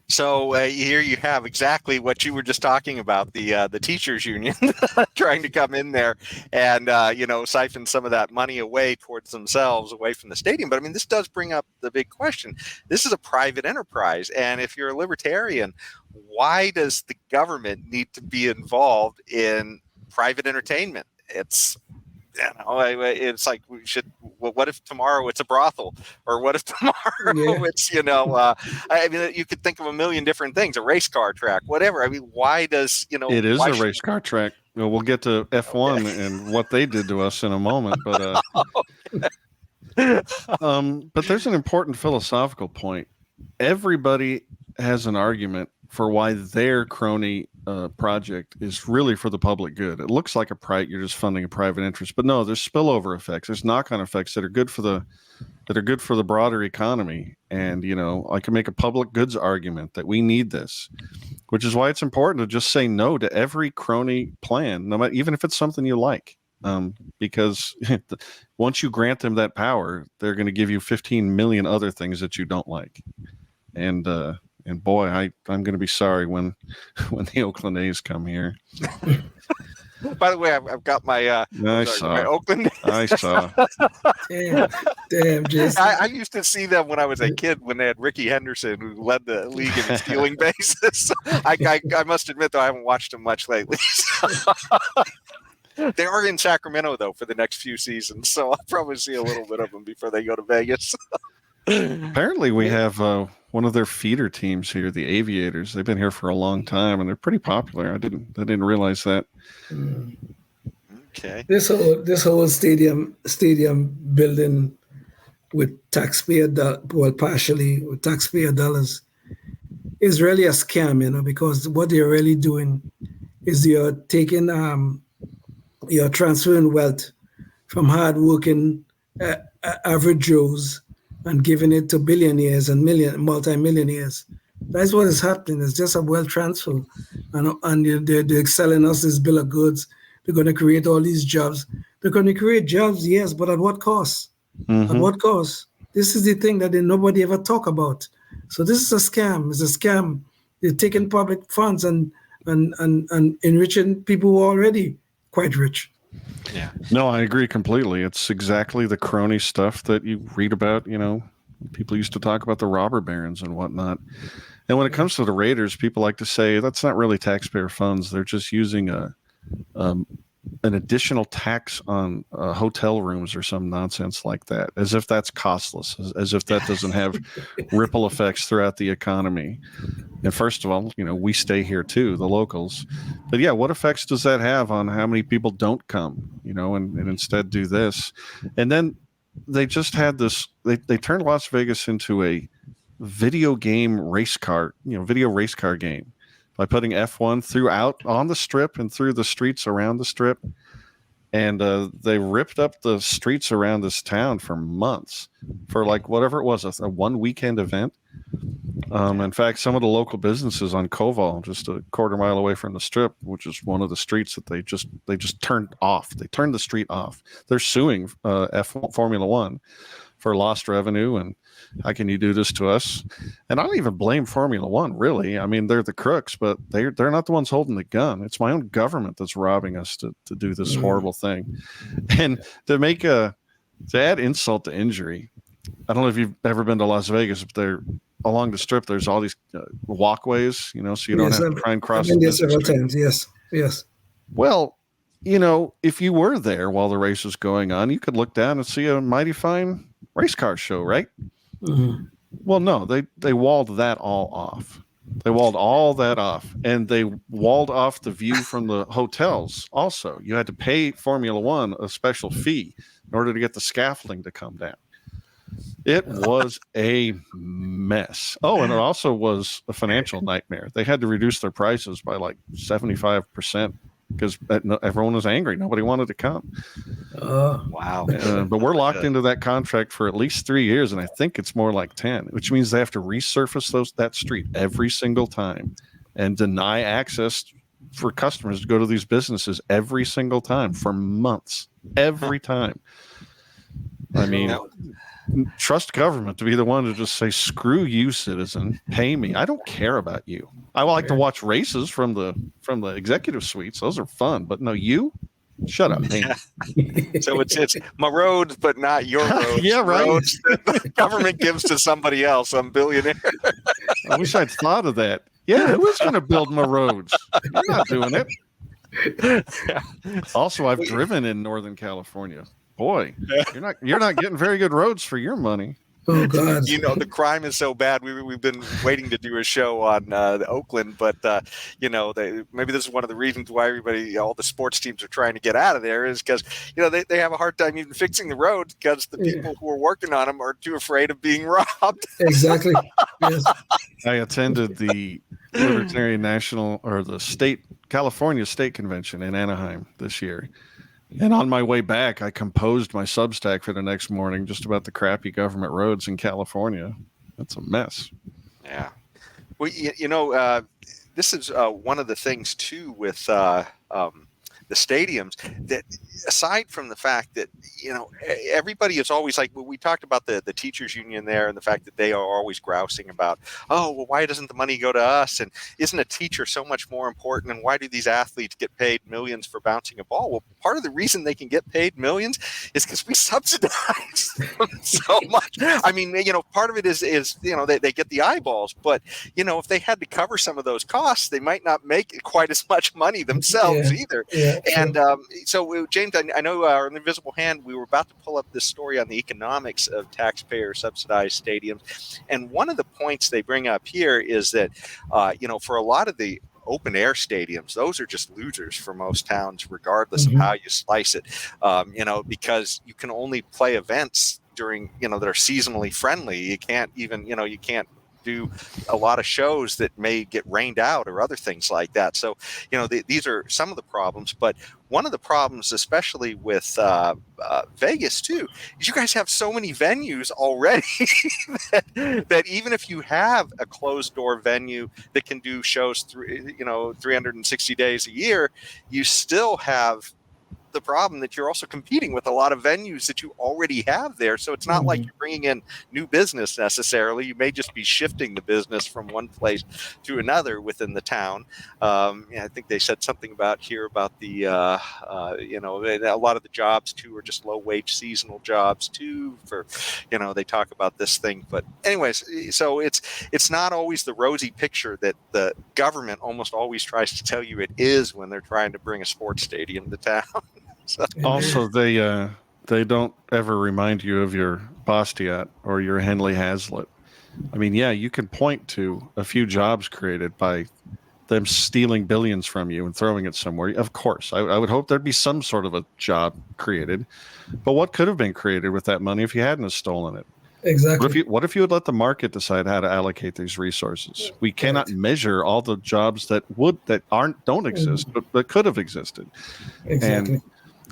So here you have exactly what you were just talking about, the teachers union trying to come in there and, siphon some of that money away towards themselves, away from the stadium. But I mean, this does bring up the big question. This is a private enterprise. And if you're a libertarian, why does the government need to be involved in private entertainment? It's like we should. Well, what if tomorrow it's a brothel, or what if tomorrow it's I mean, you could think of a million different things, a race car track, whatever. I mean, why does It is a race car track. We'll get to F1 and what they did to us in a moment, but But there's an important philosophical point. Everybody has an argument for why their crony project is really for the public good. It looks like you're just funding a private interest, but no, there's spillover effects. There's knock-on effects that are good for the broader economy. And I can make a public goods argument that we need this, which is why it's important to just say no to every crony plan, no matter, even if it's something you like. Because once you grant them that power, they're going to give you 15 million other things that you don't like. And boy, I'm going to be sorry when the Oakland A's come here. By the way, I've got my my Oakland. I saw. Damn, Jason. I used to see them when I was a kid when they had Ricky Henderson, who led the league in stealing bases. I must admit, though, I haven't watched them much lately. They are in Sacramento, though, for the next few seasons, so I'll probably see a little bit of them before they go to Vegas. Apparently, we have one of their feeder teams here, the Aviators. They've been here for a long time, and they're pretty popular. I didn't realize that. Okay. This whole stadium building with partially with taxpayer dollars is really a scam, because what they're really doing is you're taking you're transferring wealth from hardworking average Joes and giving it to billionaires and multi-millionaires. That's what is happening. It's just a wealth transfer, and they're selling us this bill of goods. They're going to create all these jobs. They're going to create jobs, yes, but at what cost? Mm-hmm. At what cost? This is the thing that nobody ever talk about. So this is a scam. It's a scam. They're taking public funds and enriching people who are already quite rich. Yeah. No, I agree completely. It's exactly the crony stuff that you read about. People used to talk about the robber barons and whatnot. And when it comes to the Raiders, people like to say that's not really taxpayer funds. They're just using an additional tax on hotel rooms or some nonsense like that, as if that's costless, as if that doesn't have ripple effects throughout the economy. And first of all, we stay here too, the locals. But yeah, what effects does that have on how many people don't come, and instead do this? And then they just had this, they turned Las Vegas into a video race car game by putting F1 throughout on the strip and through the streets around the strip. And they ripped up the streets around this town for months for whatever it was, a one weekend event. In fact, some of the local businesses on Koval, just a quarter mile away from the strip, which is one of the streets that they just turned off. They turned the street off. They're suing Formula One for lost revenue and how can you do this to us? And I don't even blame Formula One, really. I mean, they're the crooks, but they're not the ones holding the gun. It's my own government that's robbing us to do this horrible thing. And to add insult to injury, I don't know if you've ever been to Las Vegas, but they're along the strip. There's all these walkways, so you don't have to try and cross. I've been there several times. Yes. Well, if you were there while the race was going on, you could look down and see a mighty fine race car show, right? Mm-hmm. Well, no, they walled that all off. They walled all that off, and they walled off the view from the hotels. Also, you had to pay Formula One a special fee in order to get the scaffolding to come down. It was a mess. Oh, and it also was a financial nightmare. They had to reduce their prices by 75% because everyone was angry. Nobody wanted to come. Wow. But we're locked into that contract for at least 3 years, and I think it's more like 10, which means they have to resurface that street every single time and deny access for customers to go to these businesses every single time for months. Every time. I mean, trust government to be the one to just say, screw you, citizen, pay me. I don't care about you. I like to watch races from the executive suites. Those are fun, but no, you shut up. So it's my roads, but not your roads. Yeah, right. Roads that the government gives to somebody else, some billionaire. I wish I'd thought of that. Yeah, who is going to build my roads? You're not doing it. Also, I've driven in Northern California. Boy, you're not getting very good roads for your money. Oh God! You know, the crime is so bad. We've been waiting to do a show on Oakland, but you know, maybe this is one of the reasons why all the sports teams are trying to get out of there, is because you know they have a hard time even fixing the roads because the people who are working on them are too afraid of being robbed. Exactly. Yes. I attended the Libertarian National or the California State Convention in Anaheim this year. And on my way back, I composed my Substack for the next morning just about the crappy government roads in California. That's a mess. Yeah. Well, you know, this is one of the things, too, with the stadiums, that aside from the fact that, you know, everybody is always like, we talked about the teachers union there and the fact that they are always grousing about, oh, well, why doesn't the money go to us? And isn't a teacher so much more important? And why do these athletes get paid millions for bouncing a ball? Well, part of the reason they can get paid millions is because we subsidize them so much. I mean, you know, part of it is you know, they get the eyeballs, but, you know, if they had to cover some of those costs, they might not make quite as much money themselves either. Yeah. And so, James, I know our Invisible Hand, we were about to pull up this story on the economics of taxpayer-subsidized stadiums. And one of the points they bring up here is that, you know, for a lot of the open-air stadiums, those are just losers for most towns, regardless of how you slice it, you know, because you can only play events during, you know, that are seasonally friendly. You can't even, you know, you can't do a lot of shows that may get rained out or other things like that. So, you know, these are some of the problems. But one of the problems, especially with Vegas too, is you guys have so many venues already that even if you have a closed door venue that can do shows through, you know, 360 days a year, you still have the problem that you're also competing with a lot of venues that you already have there. So it's not like you're bringing in new business necessarily. You may just be shifting the business from one place to another within the town. I think they said something about the, you know, a lot of the jobs too are just low wage seasonal jobs too, for, you know, they talk about this thing. But anyways, so it's not always the rosy picture that the government almost always tries to tell you it is when they're trying to bring a sports stadium to town. So. Also, they don't ever remind you of your Bastiat or your Henley Hazlitt. I mean, yeah, you can point to a few jobs created by them stealing billions from you and throwing it somewhere. Of course, I would hope there'd be some sort of a job created. But what could have been created with that money if you hadn't have stolen it? Exactly. What if you would let the market decide how to allocate these resources? We cannot measure all the jobs that don't exist, but could have existed. Exactly.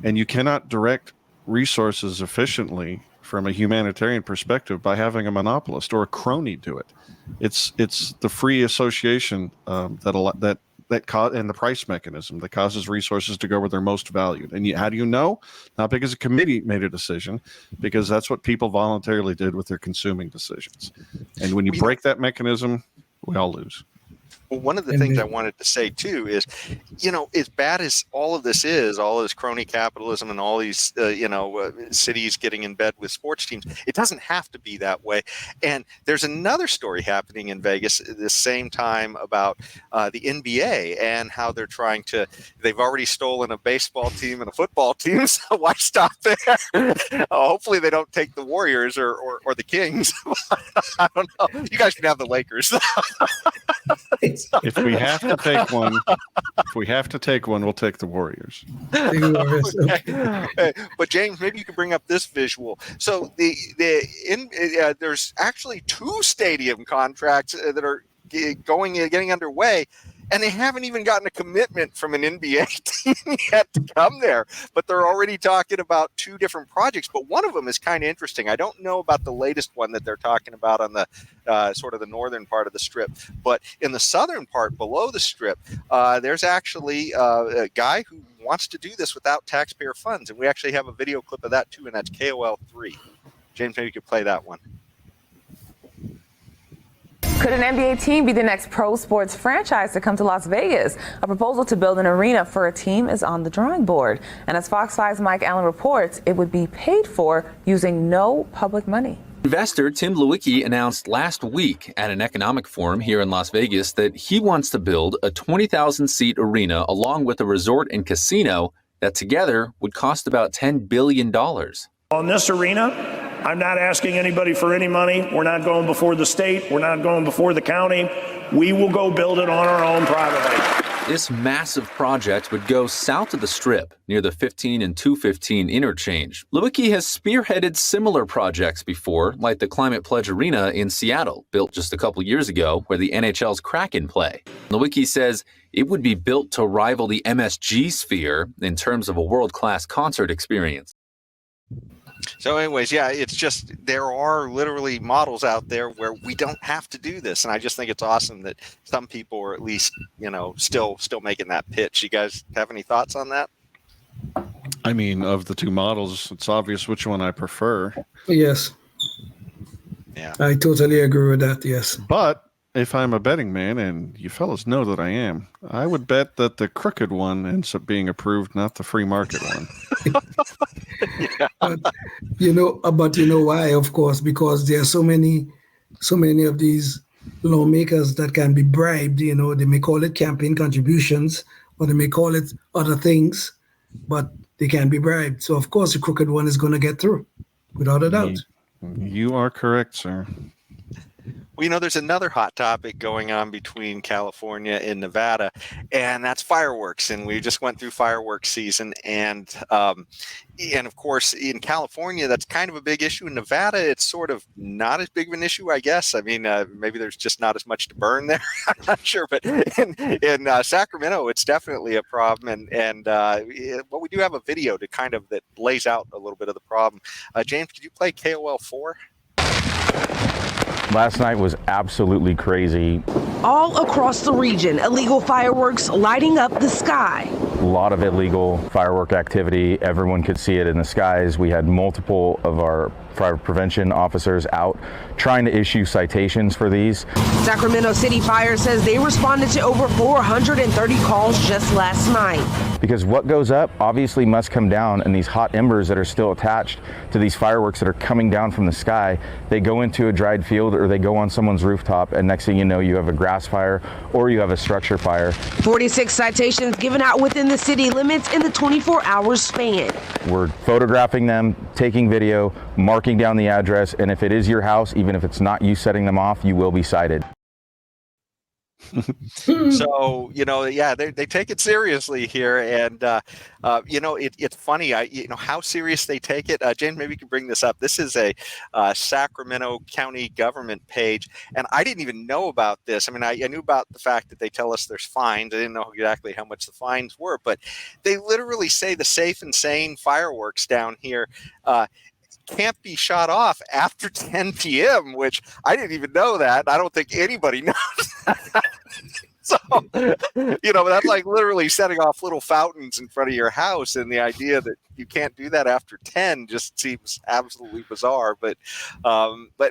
And you cannot direct resources efficiently from a humanitarian perspective by having a monopolist or a crony do it. It's the free association and the price mechanism that causes resources to go where they're most valued. And how do you know? Not because a committee made a decision, because that's what people voluntarily did with their consuming decisions. And when you break that mechanism, we all lose. Well, one of the things I wanted to say too is, you know, as bad as all of this is, all this crony capitalism and all these, cities getting in bed with sports teams, it doesn't have to be that way. And there's another story happening in Vegas at the same time about the NBA and how they've already stolen a baseball team and a football team. So why stop there? Hopefully they don't take the Warriors or the Kings. I don't know. You guys can have the Lakers. If we have to take one, we'll take the Warriors. Okay. But James, maybe you could bring up this visual. So there's actually 2 stadium contracts that are getting underway, and they haven't even gotten a commitment from an NBA team yet to come there. But they're already talking about 2 different projects. But one of them is kind of interesting. I don't know about the latest one that they're talking about on the sort of the northern part of the strip. But in the southern part below the strip, there's actually a guy who wants to do this without taxpayer funds. And we actually have a video clip of that too, and that's KOL3. James, maybe you could play that one. Could an NBA team be the next pro sports franchise to come to Las Vegas? A proposal to build an arena for a team is on the drawing board. And as Fox 5's Mike Allen reports, it would be paid for using no public money. Investor Tim Lewicki announced last week at an economic forum here in Las Vegas that he wants to build a 20,000-seat arena along with a resort and casino that together would cost about $10 billion. On this arena, I'm not asking anybody for any money. We're not going before the state. We're not going before the county. We will go build it on our own privately. This massive project would go south of the Strip, near the 15 and 215 interchange. Lewicki has spearheaded similar projects before, like the Climate Pledge Arena in Seattle, built just a couple years ago, where the NHL's Kraken play. Lewicki says it would be built to rival the MSG Sphere in terms of a world-class concert experience. So anyways, yeah, it's just there are literally models out there where we don't have to do this. And I just think it's awesome that some people are at least, still making that pitch. You guys have any thoughts on that? I mean, of the two models, it's obvious which one I prefer. Yes. Yeah. I totally agree with that, yes. But if I'm a betting man, and you fellas know that I am, I would bet that the crooked one ends up being approved, not the free market one. Yeah. But you know why? Of course, because there are so many of these lawmakers that can be bribed. They may call it campaign contributions, or they may call it other things, but they can be bribed. So of course, the crooked one is going to get through, without a doubt. You are correct, sir. Well, there's another hot topic going on between California and Nevada, and that's fireworks. And we just went through fireworks season, and of course in California that's kind of a big issue. In Nevada, it's sort of not as big of an issue, I guess. I mean, maybe there's just not as much to burn there. I'm not sure, but in Sacramento, it's definitely a problem. But we do have a video that lays out a little bit of the problem. James, could you play KOL 4? Last night was absolutely crazy. All across the region, illegal fireworks lighting up the sky. A lot of illegal firework activity. Everyone could see it in the skies. We had multiple of our fire prevention officers out trying to issue citations for these. Sacramento City Fire says they responded to over 430 calls just last night. Because what goes up obviously must come down, and these hot embers that are still attached to these fireworks that are coming down from the sky, they go into a dried field or they go on someone's rooftop, and next thing you know, you have a grass fire or you have a structure fire. 46 citations given out within the city limits in the 24-hour span. We're photographing them, taking video, marking down the address, and if it is your house, even if it's not you setting them off, you will be cited. So they take it seriously here, and it's funny how serious they take it. James, maybe you can bring this up. This is a Sacramento County government page, and I didn't even know about this. I mean, I knew about the fact that they tell us there's fines. I didn't know exactly how much the fines were, but they literally say the safe and sane fireworks down here can't be shot off after 10 p.m., which I didn't even know that. I don't think anybody knows that. So, that's like literally setting off little fountains in front of your house, and the idea that you can't do that after 10 just seems absolutely bizarre. But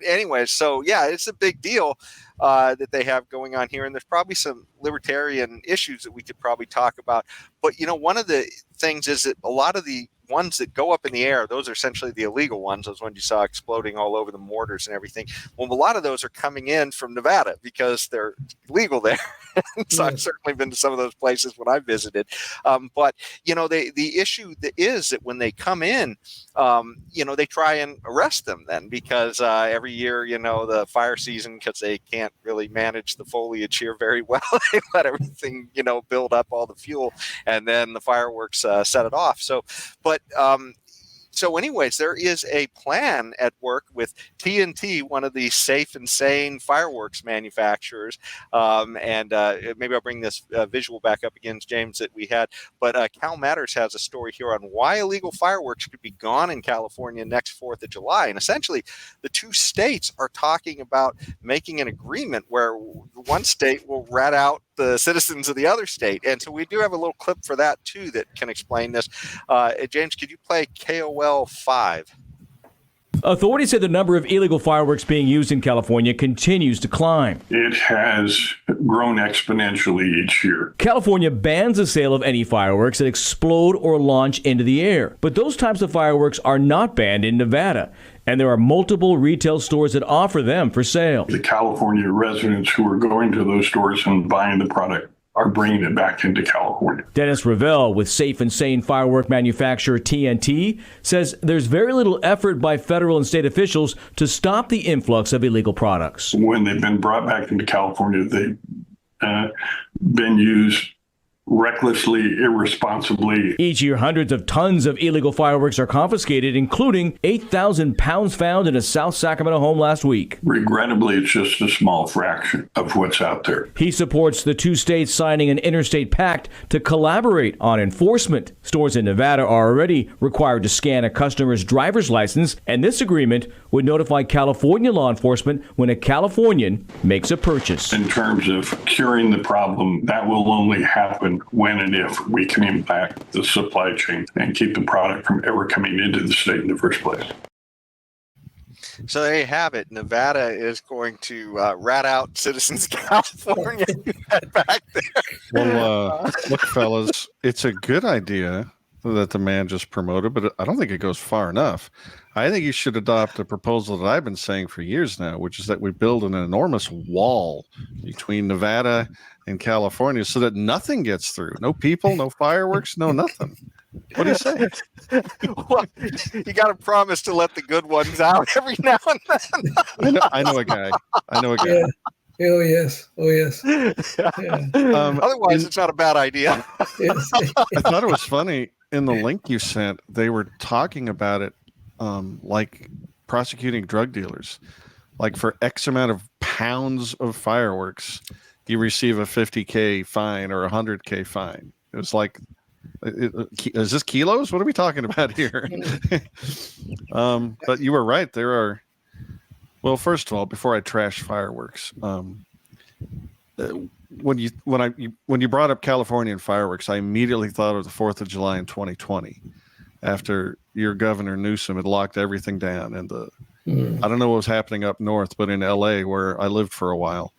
anyway, so yeah, it's a big deal that they have going on here, and there's probably some libertarian issues that we could probably talk about. But one of the things is that a lot of the ones that go up in the air, those are essentially the illegal ones, those ones you saw exploding all over the mortars and everything. Well, a lot of those are coming in from Nevada because they're legal there. So I've certainly been to some of those places when I visited. But the issue is that when they come in, they try and arrest them then, because every year, the fire season, because they can't really manage the foliage here very well, they let everything, build up all the fuel, and then the fireworks set it off. So anyways, there is a plan at work with TNT, one of the safe and sane fireworks manufacturers. And maybe I'll bring this visual back up again, James, that we had. But Cal Matters has a story here on why illegal fireworks could be gone in California next 4th of July. And essentially, the two states are talking about making an agreement where one state will rat out the citizens of the other state. And so we do have a little clip for that too that can explain this. James, could you play KOL 5? Authorities say the number of illegal fireworks being used in California continues to climb. It has grown exponentially each year. California bans the sale of any fireworks that explode or launch into the air. But those types of fireworks are not banned in Nevada, and there are multiple retail stores that offer them for sale. The California residents who are going to those stores and buying the product are bringing it back into California. Dennis Ravel with Safe and Sane firework manufacturer TNT says there's very little effort by federal and state officials to stop the influx of illegal products. When they've been brought back into California, they've been used recklessly, irresponsibly. Each year, hundreds of tons of illegal fireworks are confiscated, including 8,000 pounds found in a South Sacramento home last week. Regrettably, it's just a small fraction of what's out there. He supports the two states signing an interstate pact to collaborate on enforcement. Stores in Nevada are already required to scan a customer's driver's license, and this agreement would notify California law enforcement when a Californian makes a purchase. In terms of curing the problem, that will only happen when and if we can impact the supply chain and keep the product from ever coming into the state in the first place. So there you have it. Nevada is going to rat out citizens of California. Back there. Well, look, fellas, it's a good idea that the man just promoted, but I don't think it goes far enough. I think you should adopt a proposal that I've been saying for years now, which is that we build an enormous wall between Nevada and California so that nothing gets through. No people, no fireworks, no nothing. What do you say? Well, you got to promise to let the good ones out every now and then. I know a guy. Yeah. Oh, yes. Oh, yes. Yeah. Otherwise, it's not a bad idea. Yes. I thought it was funny. In the link you sent, they were talking about it like prosecuting drug dealers. Like for X amount of pounds of fireworks, you receive a $50,000 fine or a $100,000 fine. It was like, is this kilos? What are we talking about here? But you were right. There are, well, first of all, before I trash fireworks, when you brought up California and fireworks, I immediately thought of the 4th of July in 2020, after your governor Newsom had locked everything down, and I don't know what was happening up north, but in LA, where I lived for a while,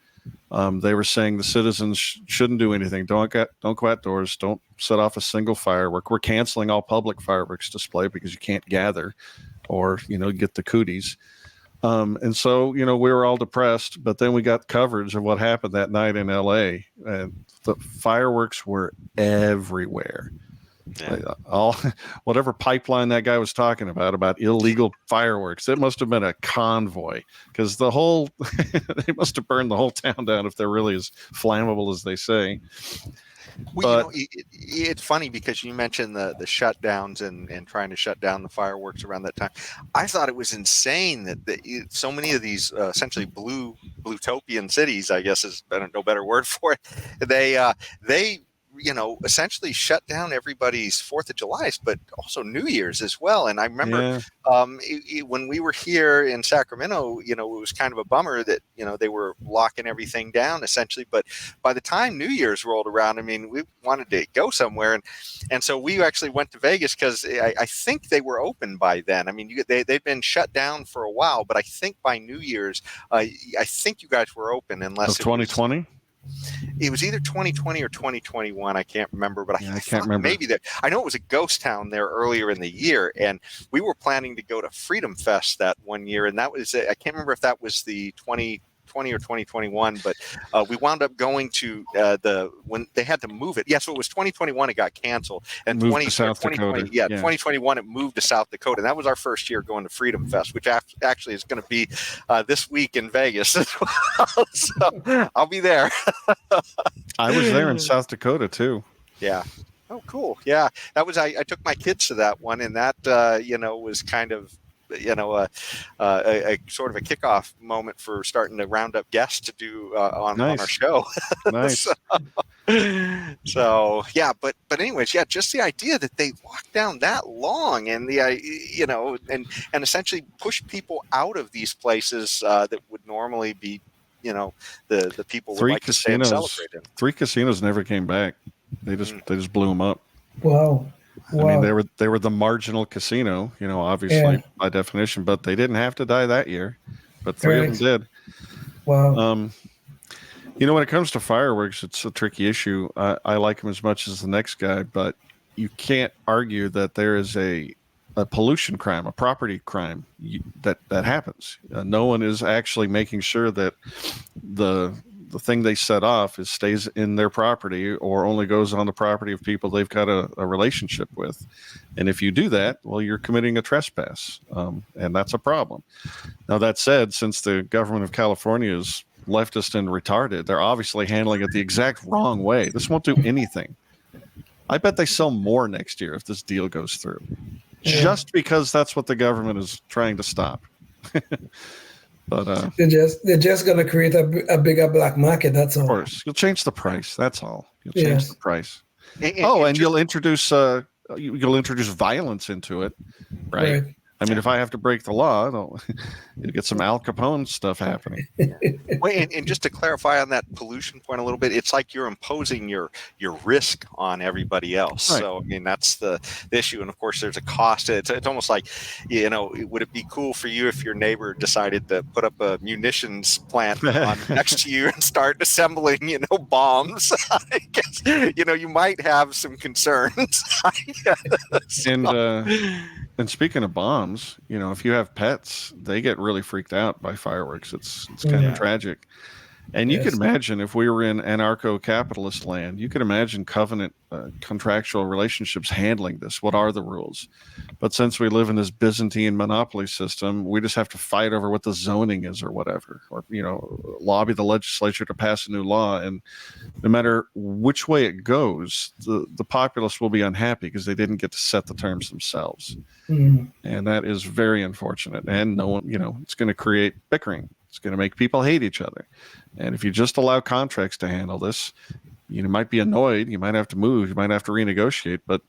they were saying the citizens shouldn't do anything. Don't go outdoors. Don't set off a single firework. We're canceling all public fireworks display because you can't gather, or get the cooties. And so, we were all depressed, but then we got coverage of what happened that night in LA, and the fireworks were everywhere. Yeah. Whatever pipeline that guy was talking about illegal fireworks, it must have been a convoy, because they must have burned the whole town down if they're really as flammable as they say. Well, it's funny because you mentioned the shutdowns and trying to shut down the fireworks around that time. I thought it was insane that so many of these essentially bluetopian cities, I guess is no better word for it. They essentially shut down everybody's 4th of July, but also New Year's as well. And I remember when we were here in Sacramento, it was kind of a bummer that, they were locking everything down essentially. But by the time New Year's rolled around, I mean, we wanted to go somewhere. And so we actually went to Vegas because I think they were open by then. I mean, they've been shut down for a while, but I think by New Year's, I think you guys were open unless 2020. It was either 2020 or 2021. I can't remember, but I can't remember. Maybe there. I know it was a ghost town there earlier in the year, and we were planning to go to Freedom Fest that one year, and that was I can't remember if that was the 2020 or 2021, but we wound up going to when they had to move it. So it was 2021. It got canceled, and 2020. Yeah, 2021 it moved to South Dakota, and that was our first year going to Freedom Fest, which actually is going to be this week in Vegas as well. So I'll be there. I was there in South Dakota too. Yeah. Oh, cool. Yeah, that was I took my kids to that one, and that was kind of a sort of a kickoff moment for starting to round up guests to do on our show. Nice. So yeah, but anyways, yeah, just the idea that they locked down that long, and and essentially push people out of these places that would normally be, the people would like to stay and celebrate in. 3 casinos never came back. They just blew them up. Wow. I mean, they were the marginal casino, obviously by definition, but they didn't have to die that year. But 3 of them did. Wow. When it comes to fireworks, it's a tricky issue. I like them as much as the next guy, but you can't argue that there is a pollution crime, a property crime that happens. No one is actually making sure that the the thing they set off is stays in their property or only goes on the property of people they've got a relationship with. And if you do that, well, you're committing a trespass, and that's a problem. Now, that said, since the government of California is leftist and retarded, they're obviously handling it the exact wrong way. This won't do anything. I bet they sell more next year if this deal goes through, just because that's what the government is trying to stop. But they're just going to create a bigger black market. That's all. Of course, you'll change the price. That's all. You'll change Yes. the price. And you'll introduce violence into it, right? I mean, if I have to break the law, you'll get some Al Capone stuff happening. And just to clarify on that pollution point a little bit, it's like you're imposing your risk on everybody else. Right. So, I mean, that's the issue. And of course, there's a cost. It's almost like, would it be cool for you if your neighbor decided to put up a munitions plant next to you and start assembling, bombs? I guess, you might have some concerns. And speaking of bombs, if you have pets, they get really freaked out by fireworks. It's kind of tragic. And you could imagine if we were in anarcho-capitalist land, you could imagine covenant contractual relationships handling this. What are the rules? But since we live in this Byzantine monopoly system, we just have to fight over what the zoning is or whatever, or, lobby the legislature to pass a new law. And no matter which way it goes, the populace will be unhappy because they didn't get to set the terms themselves. And that is very unfortunate. And no one, it's going to create bickering. It's going to make people hate each other. And if you just allow contracts to handle this, you might be annoyed. You might have to move. You might have to renegotiate, but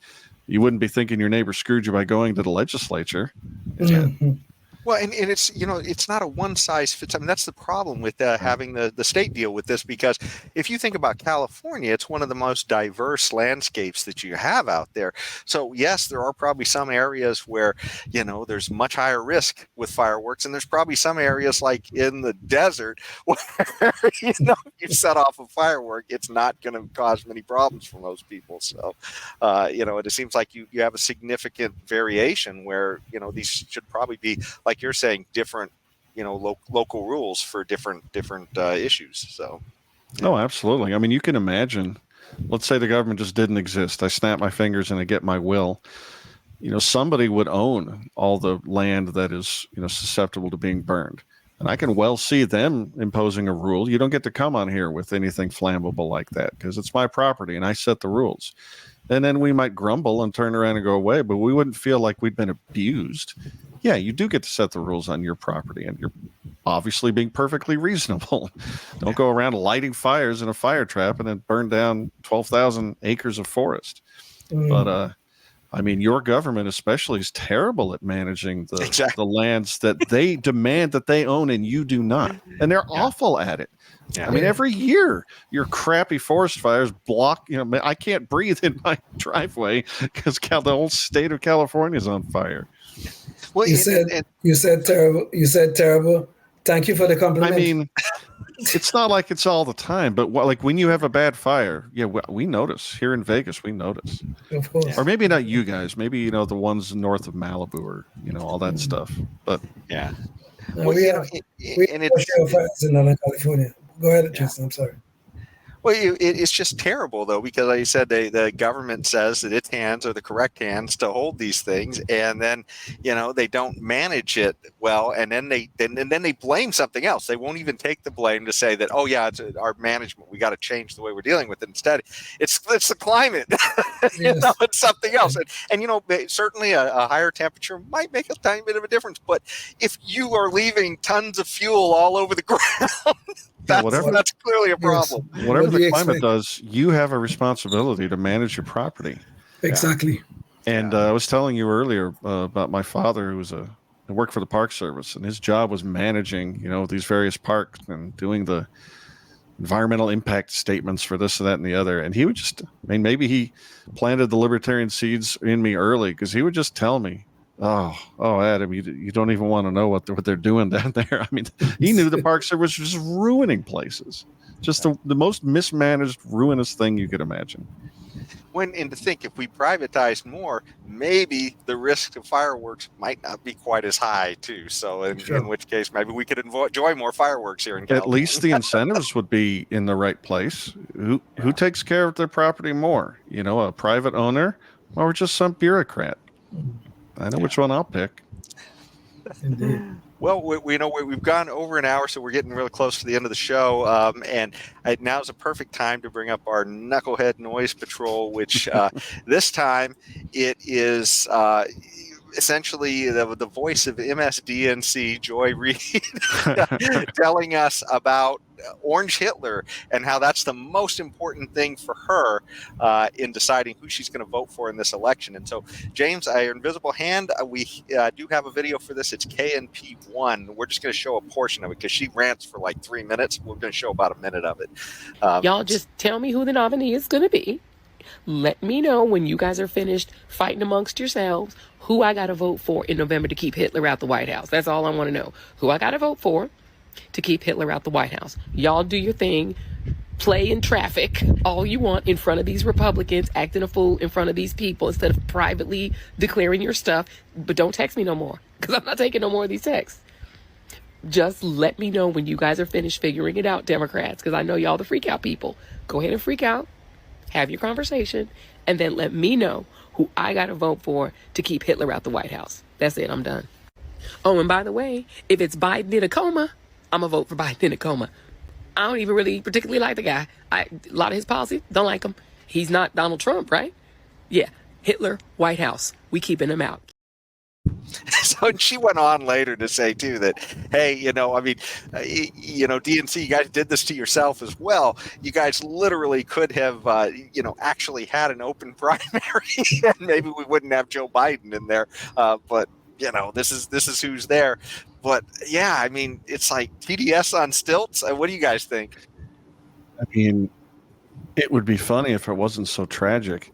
you wouldn't be thinking your neighbor screwed you by going to the legislature. Well, and it's, it's not a one size fits. I mean, that's the problem with having the state deal with this, because if you think about California, it's one of the most diverse landscapes that you have out there. So, yes, there are probably some areas where, there's much higher risk with fireworks. And there's probably some areas like in the desert where, if you set off a firework, it's not going to cause many problems for most people. So, it seems like you have a significant variation where, these should probably be, like you're saying, different, local rules for different issues. So, Oh, absolutely. I mean, you can imagine, let's say the government just didn't exist. I snap my fingers and I get my will. Somebody would own all the land that is, susceptible to being burned. And I can well see them imposing a rule. You don't get to come on here with anything flammable like that because it's my property and I set the rules. And then we might grumble and turn around and go away, but we wouldn't feel like we'd been abused. Yeah, you do get to set the rules on your property, and you're obviously being perfectly reasonable. Don't go around lighting fires in a fire trap and then burn down 12,000 acres of forest. But, your government especially is terrible at managing the lands that they demand that they own and you do not. And they're awful at it. Yeah. I mean, every year your crappy forest fires block, I can't breathe in my driveway because the whole state of California is on fire. Well, you said terrible. You said terrible. Thank you for the compliment. I mean, it's not like it's all the time, but like when you have a bad fire, we notice here in Vegas. We notice, of course, or maybe not you guys. Maybe the ones north of Malibu or all that stuff. But yeah, we have fires in Northern California. Go ahead, Tristan. I'm sorry. Well, it's just terrible, though, because like you said, the government says that its hands are the correct hands to hold these things, and then they don't manage it well, and then they blame something else. They won't even take the blame to say that, oh yeah, it's our management. We got to change the way we're dealing with it. Instead, it's the climate. It's something else, and certainly a higher temperature might make a tiny bit of a difference. But if you are leaving tons of fuel all over the ground, that's clearly a problem. Yes. Whatever the climate does, you have a responsibility to manage your property. Exactly. And I was telling you earlier about my father, who worked for the Park Service, and his job was managing, these various parks and doing the environmental impact statements for this and that and the other. And he would maybe he planted the libertarian seeds in me early because he would just tell me, Oh, Adam, you don't even want to know what they're doing down there. I mean, he knew the Park Service was just ruining places. Just the most mismanaged, ruinous thing you could imagine. And to think if we privatized more, maybe the risk of fireworks might not be quite as high too. So in which case, maybe we could enjoy more fireworks here in California. At least the incentives would be in the right place. Who takes care of their property more? You know, a private owner or just some bureaucrat? I know which one I'll pick. Indeed. Well, we've gone over an hour, so we're getting really close to the end of the show. And now's a perfect time to bring up our Knucklehead Noise Patrol, which this time it is essentially the voice of MSDNC, Joy Reid, telling us about Orange Hitler and how that's the most important thing for her in deciding who she's going to vote for in this election. And so, James, your invisible hand, we do have a video for this. It's KNP1. We're just going to show a portion of it because she rants for like 3 minutes. We're going to show about a minute of it. Y'all just tell me who the nominee is going to be. Let me know when you guys are finished fighting amongst yourselves who I got to vote for in November to keep Hitler out the White House. That's all I want to know. Who I got to vote for to keep Hitler out the White House. Y'all do your thing. Play in traffic all you want in front of these Republicans, acting a fool in front of these people instead of privately declaring your stuff. But don't text me no more because I'm not taking no more of these texts. Just let me know when you guys are finished figuring it out, Democrats, because I know y'all the freak out people. Go ahead and freak out. Have your conversation, and then let me know who I got to vote for to keep Hitler out the White House. That's it. I'm done. Oh, and by the way, if it's Biden in a coma, I'm going to vote for Biden in a coma. I don't even really particularly like the guy. A lot of his policies, don't like him. He's not Donald Trump, right? Yeah. Hitler, White House. We keeping him out. So she went on later to say too that, hey, DNC, you guys did this to yourself as well. You guys literally could have, actually had an open primary, and maybe we wouldn't have Joe Biden in there. But this is who's there. But yeah, I mean, it's like TDS on stilts. What do you guys think? I mean, it would be funny if it wasn't so tragic.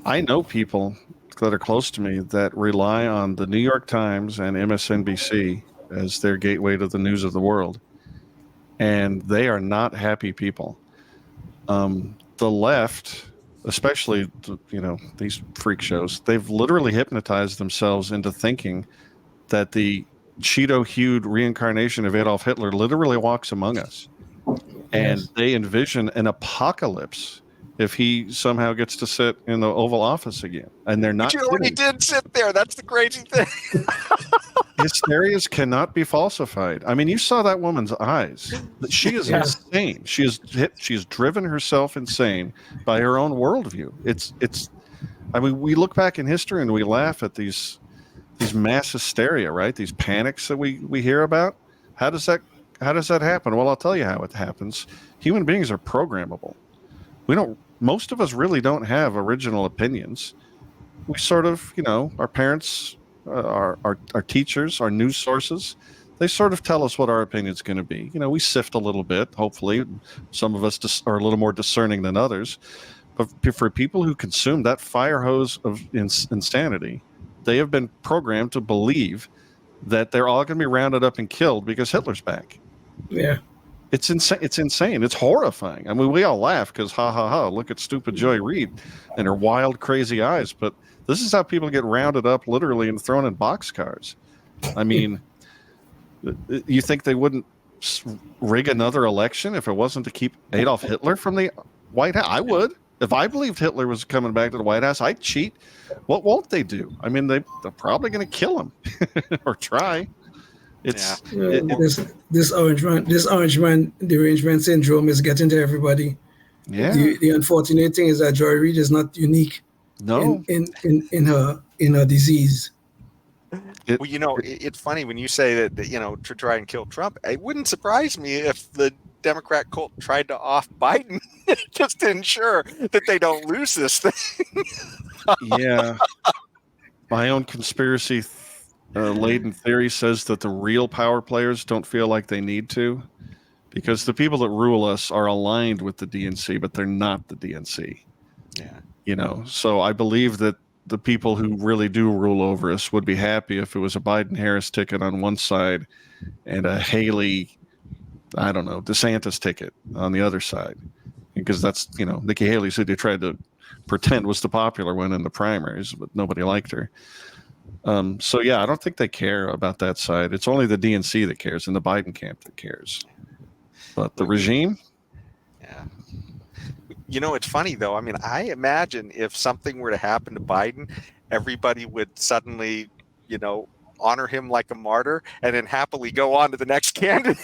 I know people that are close to me that rely on the New York Times and MSNBC as their gateway to the news of the world. And they are not happy people. The left, especially, these freak shows, they've literally hypnotized themselves into thinking that the Cheeto-hued reincarnation of Adolf Hitler literally walks among us. And they envision an apocalypse if he somehow gets to sit in the Oval Office again. And they're not. But you already did sit there. That's the crazy thing. Hysterias cannot be falsified. I mean, you saw that woman's eyes. She is insane. She has driven herself insane by her own worldview. I mean, we look back in history and we laugh at these mass hysteria, right? These panics that we hear about. How does that happen? Well, I'll tell you how it happens. Human beings are programmable. Most of us really don't have original opinions. We sort of, our parents, our teachers, our news sources, they sort of tell us what our opinion's going to be. We sift a little bit, hopefully. Some of us are a little more discerning than others. But for people who consume that fire hose of insanity, they have been programmed to believe that they're all going to be rounded up and killed because Hitler's back. Yeah. It's insane. It's insane. It's horrifying. I mean, we all laugh because ha ha ha, look at stupid Joy Reid and her wild, crazy eyes. But this is how people get rounded up literally and thrown in boxcars. I mean, you think they wouldn't rig another election if it wasn't to keep Adolf Hitler from the White House? I would. If I believed Hitler was coming back to the White House, I'd cheat. What won't they do? I mean, they're probably going to kill him or try. This orange man derangement syndrome is getting to everybody. Yeah. The unfortunate thing is that Joy Reid is not unique. No. In her disease. It's funny when you say that to try and kill Trump. It wouldn't surprise me if the Democrat cult tried to off Biden just to ensure that they don't lose this thing. Yeah. My own conspiracy laden theory says that the real power players don't feel like they need to, because the people that rule us are aligned with the DNC, but they're not the DNC. Yeah. So I believe that the people who really do rule over us would be happy if it was a Biden-Harris ticket on one side and a Haley, DeSantis ticket on the other side, because that's, Nikki Haley's who they tried to pretend was the popular one in the primaries, but nobody liked her. So yeah, I don't think they care about that side. It's only the DNC that cares and the Biden camp that cares. But the regime? Yeah. You know, it's funny though. I mean, I imagine if something were to happen to Biden, everybody would suddenly, you know, honor him like a martyr and then happily go on to the next candidate.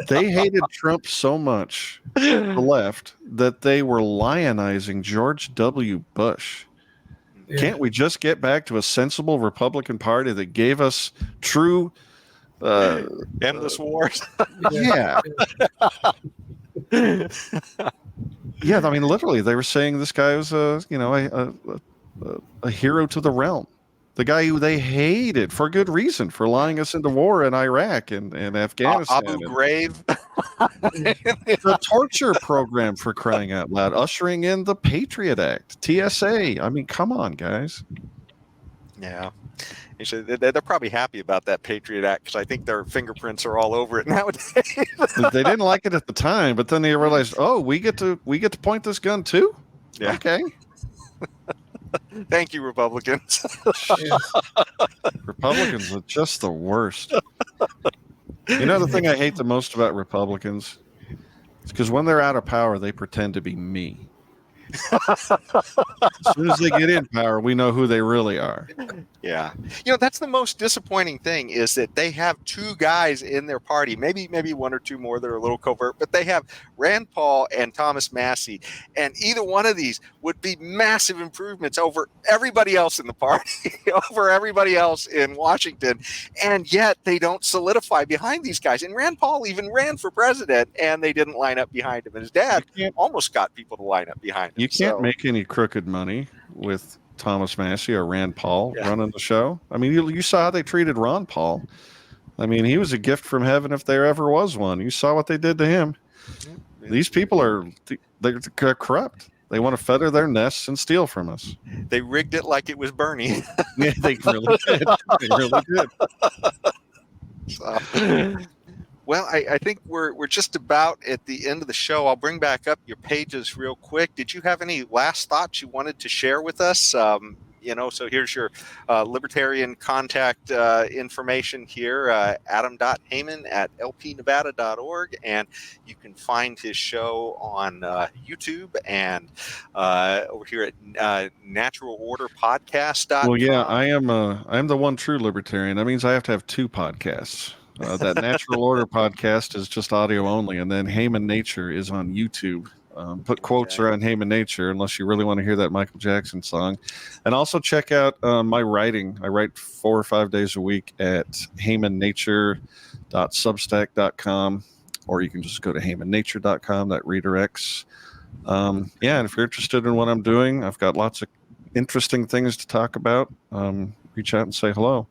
They hated Trump so much, the left, that they were lionizing George W. Bush. Yeah. Can't we just get back to a sensible Republican Party that gave us true endless wars? Yeah. Yeah, I mean, literally, they were saying this guy was a hero to the realm. The guy who they hated for good reason for lying us into war in Iraq and Afghanistan. Abu Ghraib. The torture program, for crying out loud, ushering in the Patriot Act, TSA. I mean, come on, guys. Yeah. They're probably happy about that Patriot Act because I think their fingerprints are all over it nowadays. They didn't like it at the time, but then they realized, oh, we get to point this gun too? Yeah. Okay. Thank you, Republicans. Republicans are just the worst. You know the thing I hate the most about Republicans? It's because when they're out of power, they pretend to be me. As soon as they get in power, we know who they really are. Yeah. You know, that's the most disappointing thing is that they have two guys in their party, maybe one or two more that are a little covert, but they have Rand Paul and Thomas Massie. And either one of these would be massive improvements over everybody else in the party, over everybody else in Washington. And yet they don't solidify behind these guys. And Rand Paul even ran for president and they didn't line up behind him. And his dad almost got people to line up behind him. You can't make any crooked money with Thomas Massie or Rand Paul running the show. I mean, you saw how they treated Ron Paul. I mean, he was a gift from heaven if there ever was one. You saw what they did to him. These people they're corrupt. They want to feather their nests and steal from us. They rigged it like it was Bernie. Yeah, they really did. They really did. So, well, I think we're just about at the end of the show. I'll bring back up your pages real quick. Did you have any last thoughts you wanted to share with us? So here's your libertarian contact information here, adam.haman@lpnevada.org. And you can find his show on YouTube and over here at naturalorderpodcast.com. Well, yeah, I'm the one true libertarian. That means I have to have two podcasts. That Natural Order podcast is just audio only, and then Haman Nature is on YouTube. Put quotes around Haman Nature unless you really want to hear that Michael Jackson song. And also check out my writing. I write 4 or 5 days a week at hamannature.substack.com, or you can just go to hamannature.com. That redirects. And if you're interested in what I'm doing, I've got lots of interesting things to talk about. Reach out and say hello.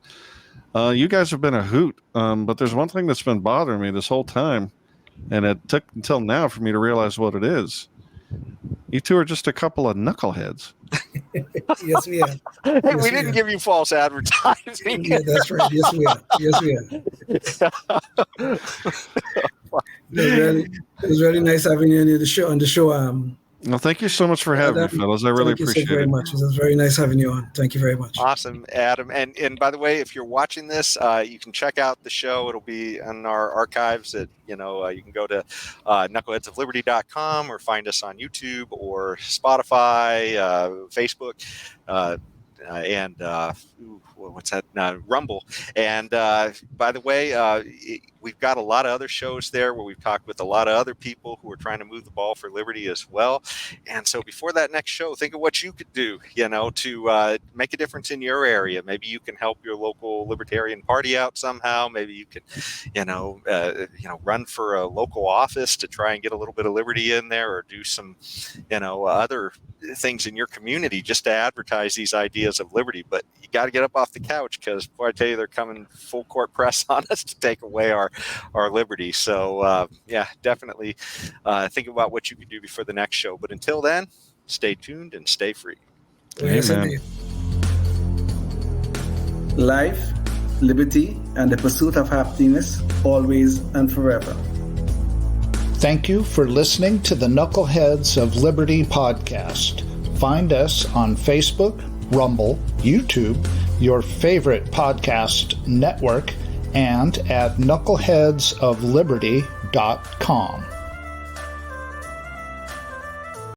You guys have been a hoot, but there's one thing that's been bothering me this whole time, and it took until now for me to realize what it is. You two are just a couple of knuckleheads. Yes, we are. Hey, yes, we didn't give you false advertising. Yeah, that's right. Yes, we are. Yes, we are. It was really nice having you on the show. Well, thank you so much for having me, fellas. I really appreciate it. Thank you so very much. It was very nice having you on. Thank you very much. Awesome, Adam. And by the way, if you're watching this, you can check out the show. It'll be in our archives. You can go to knuckleheadsofliberty.com or find us on YouTube or Spotify, Facebook, and what's that? Rumble. And by the way, we've got a lot of other shows there where we've talked with a lot of other people who are trying to move the ball for liberty as well. And so before that next show, think of what you could do, to make a difference in your area. Maybe you can help your local Libertarian Party out somehow. Maybe you can, run for a local office to try and get a little bit of liberty in there, or do some, other things in your community just to advertise these ideas of liberty. But you got to get up off the couch, because boy, I tell you, they're coming full court press on us to take away our liberty. So definitely think about what you can do before the next show. But until then, stay tuned and stay free. Amen. Life, liberty, and the pursuit of happiness, always and forever. Thank you for listening to the Knuckleheads of Liberty podcast. Find us on Facebook, Rumble, YouTube, your favorite podcast network, and at knuckleheadsofliberty.com.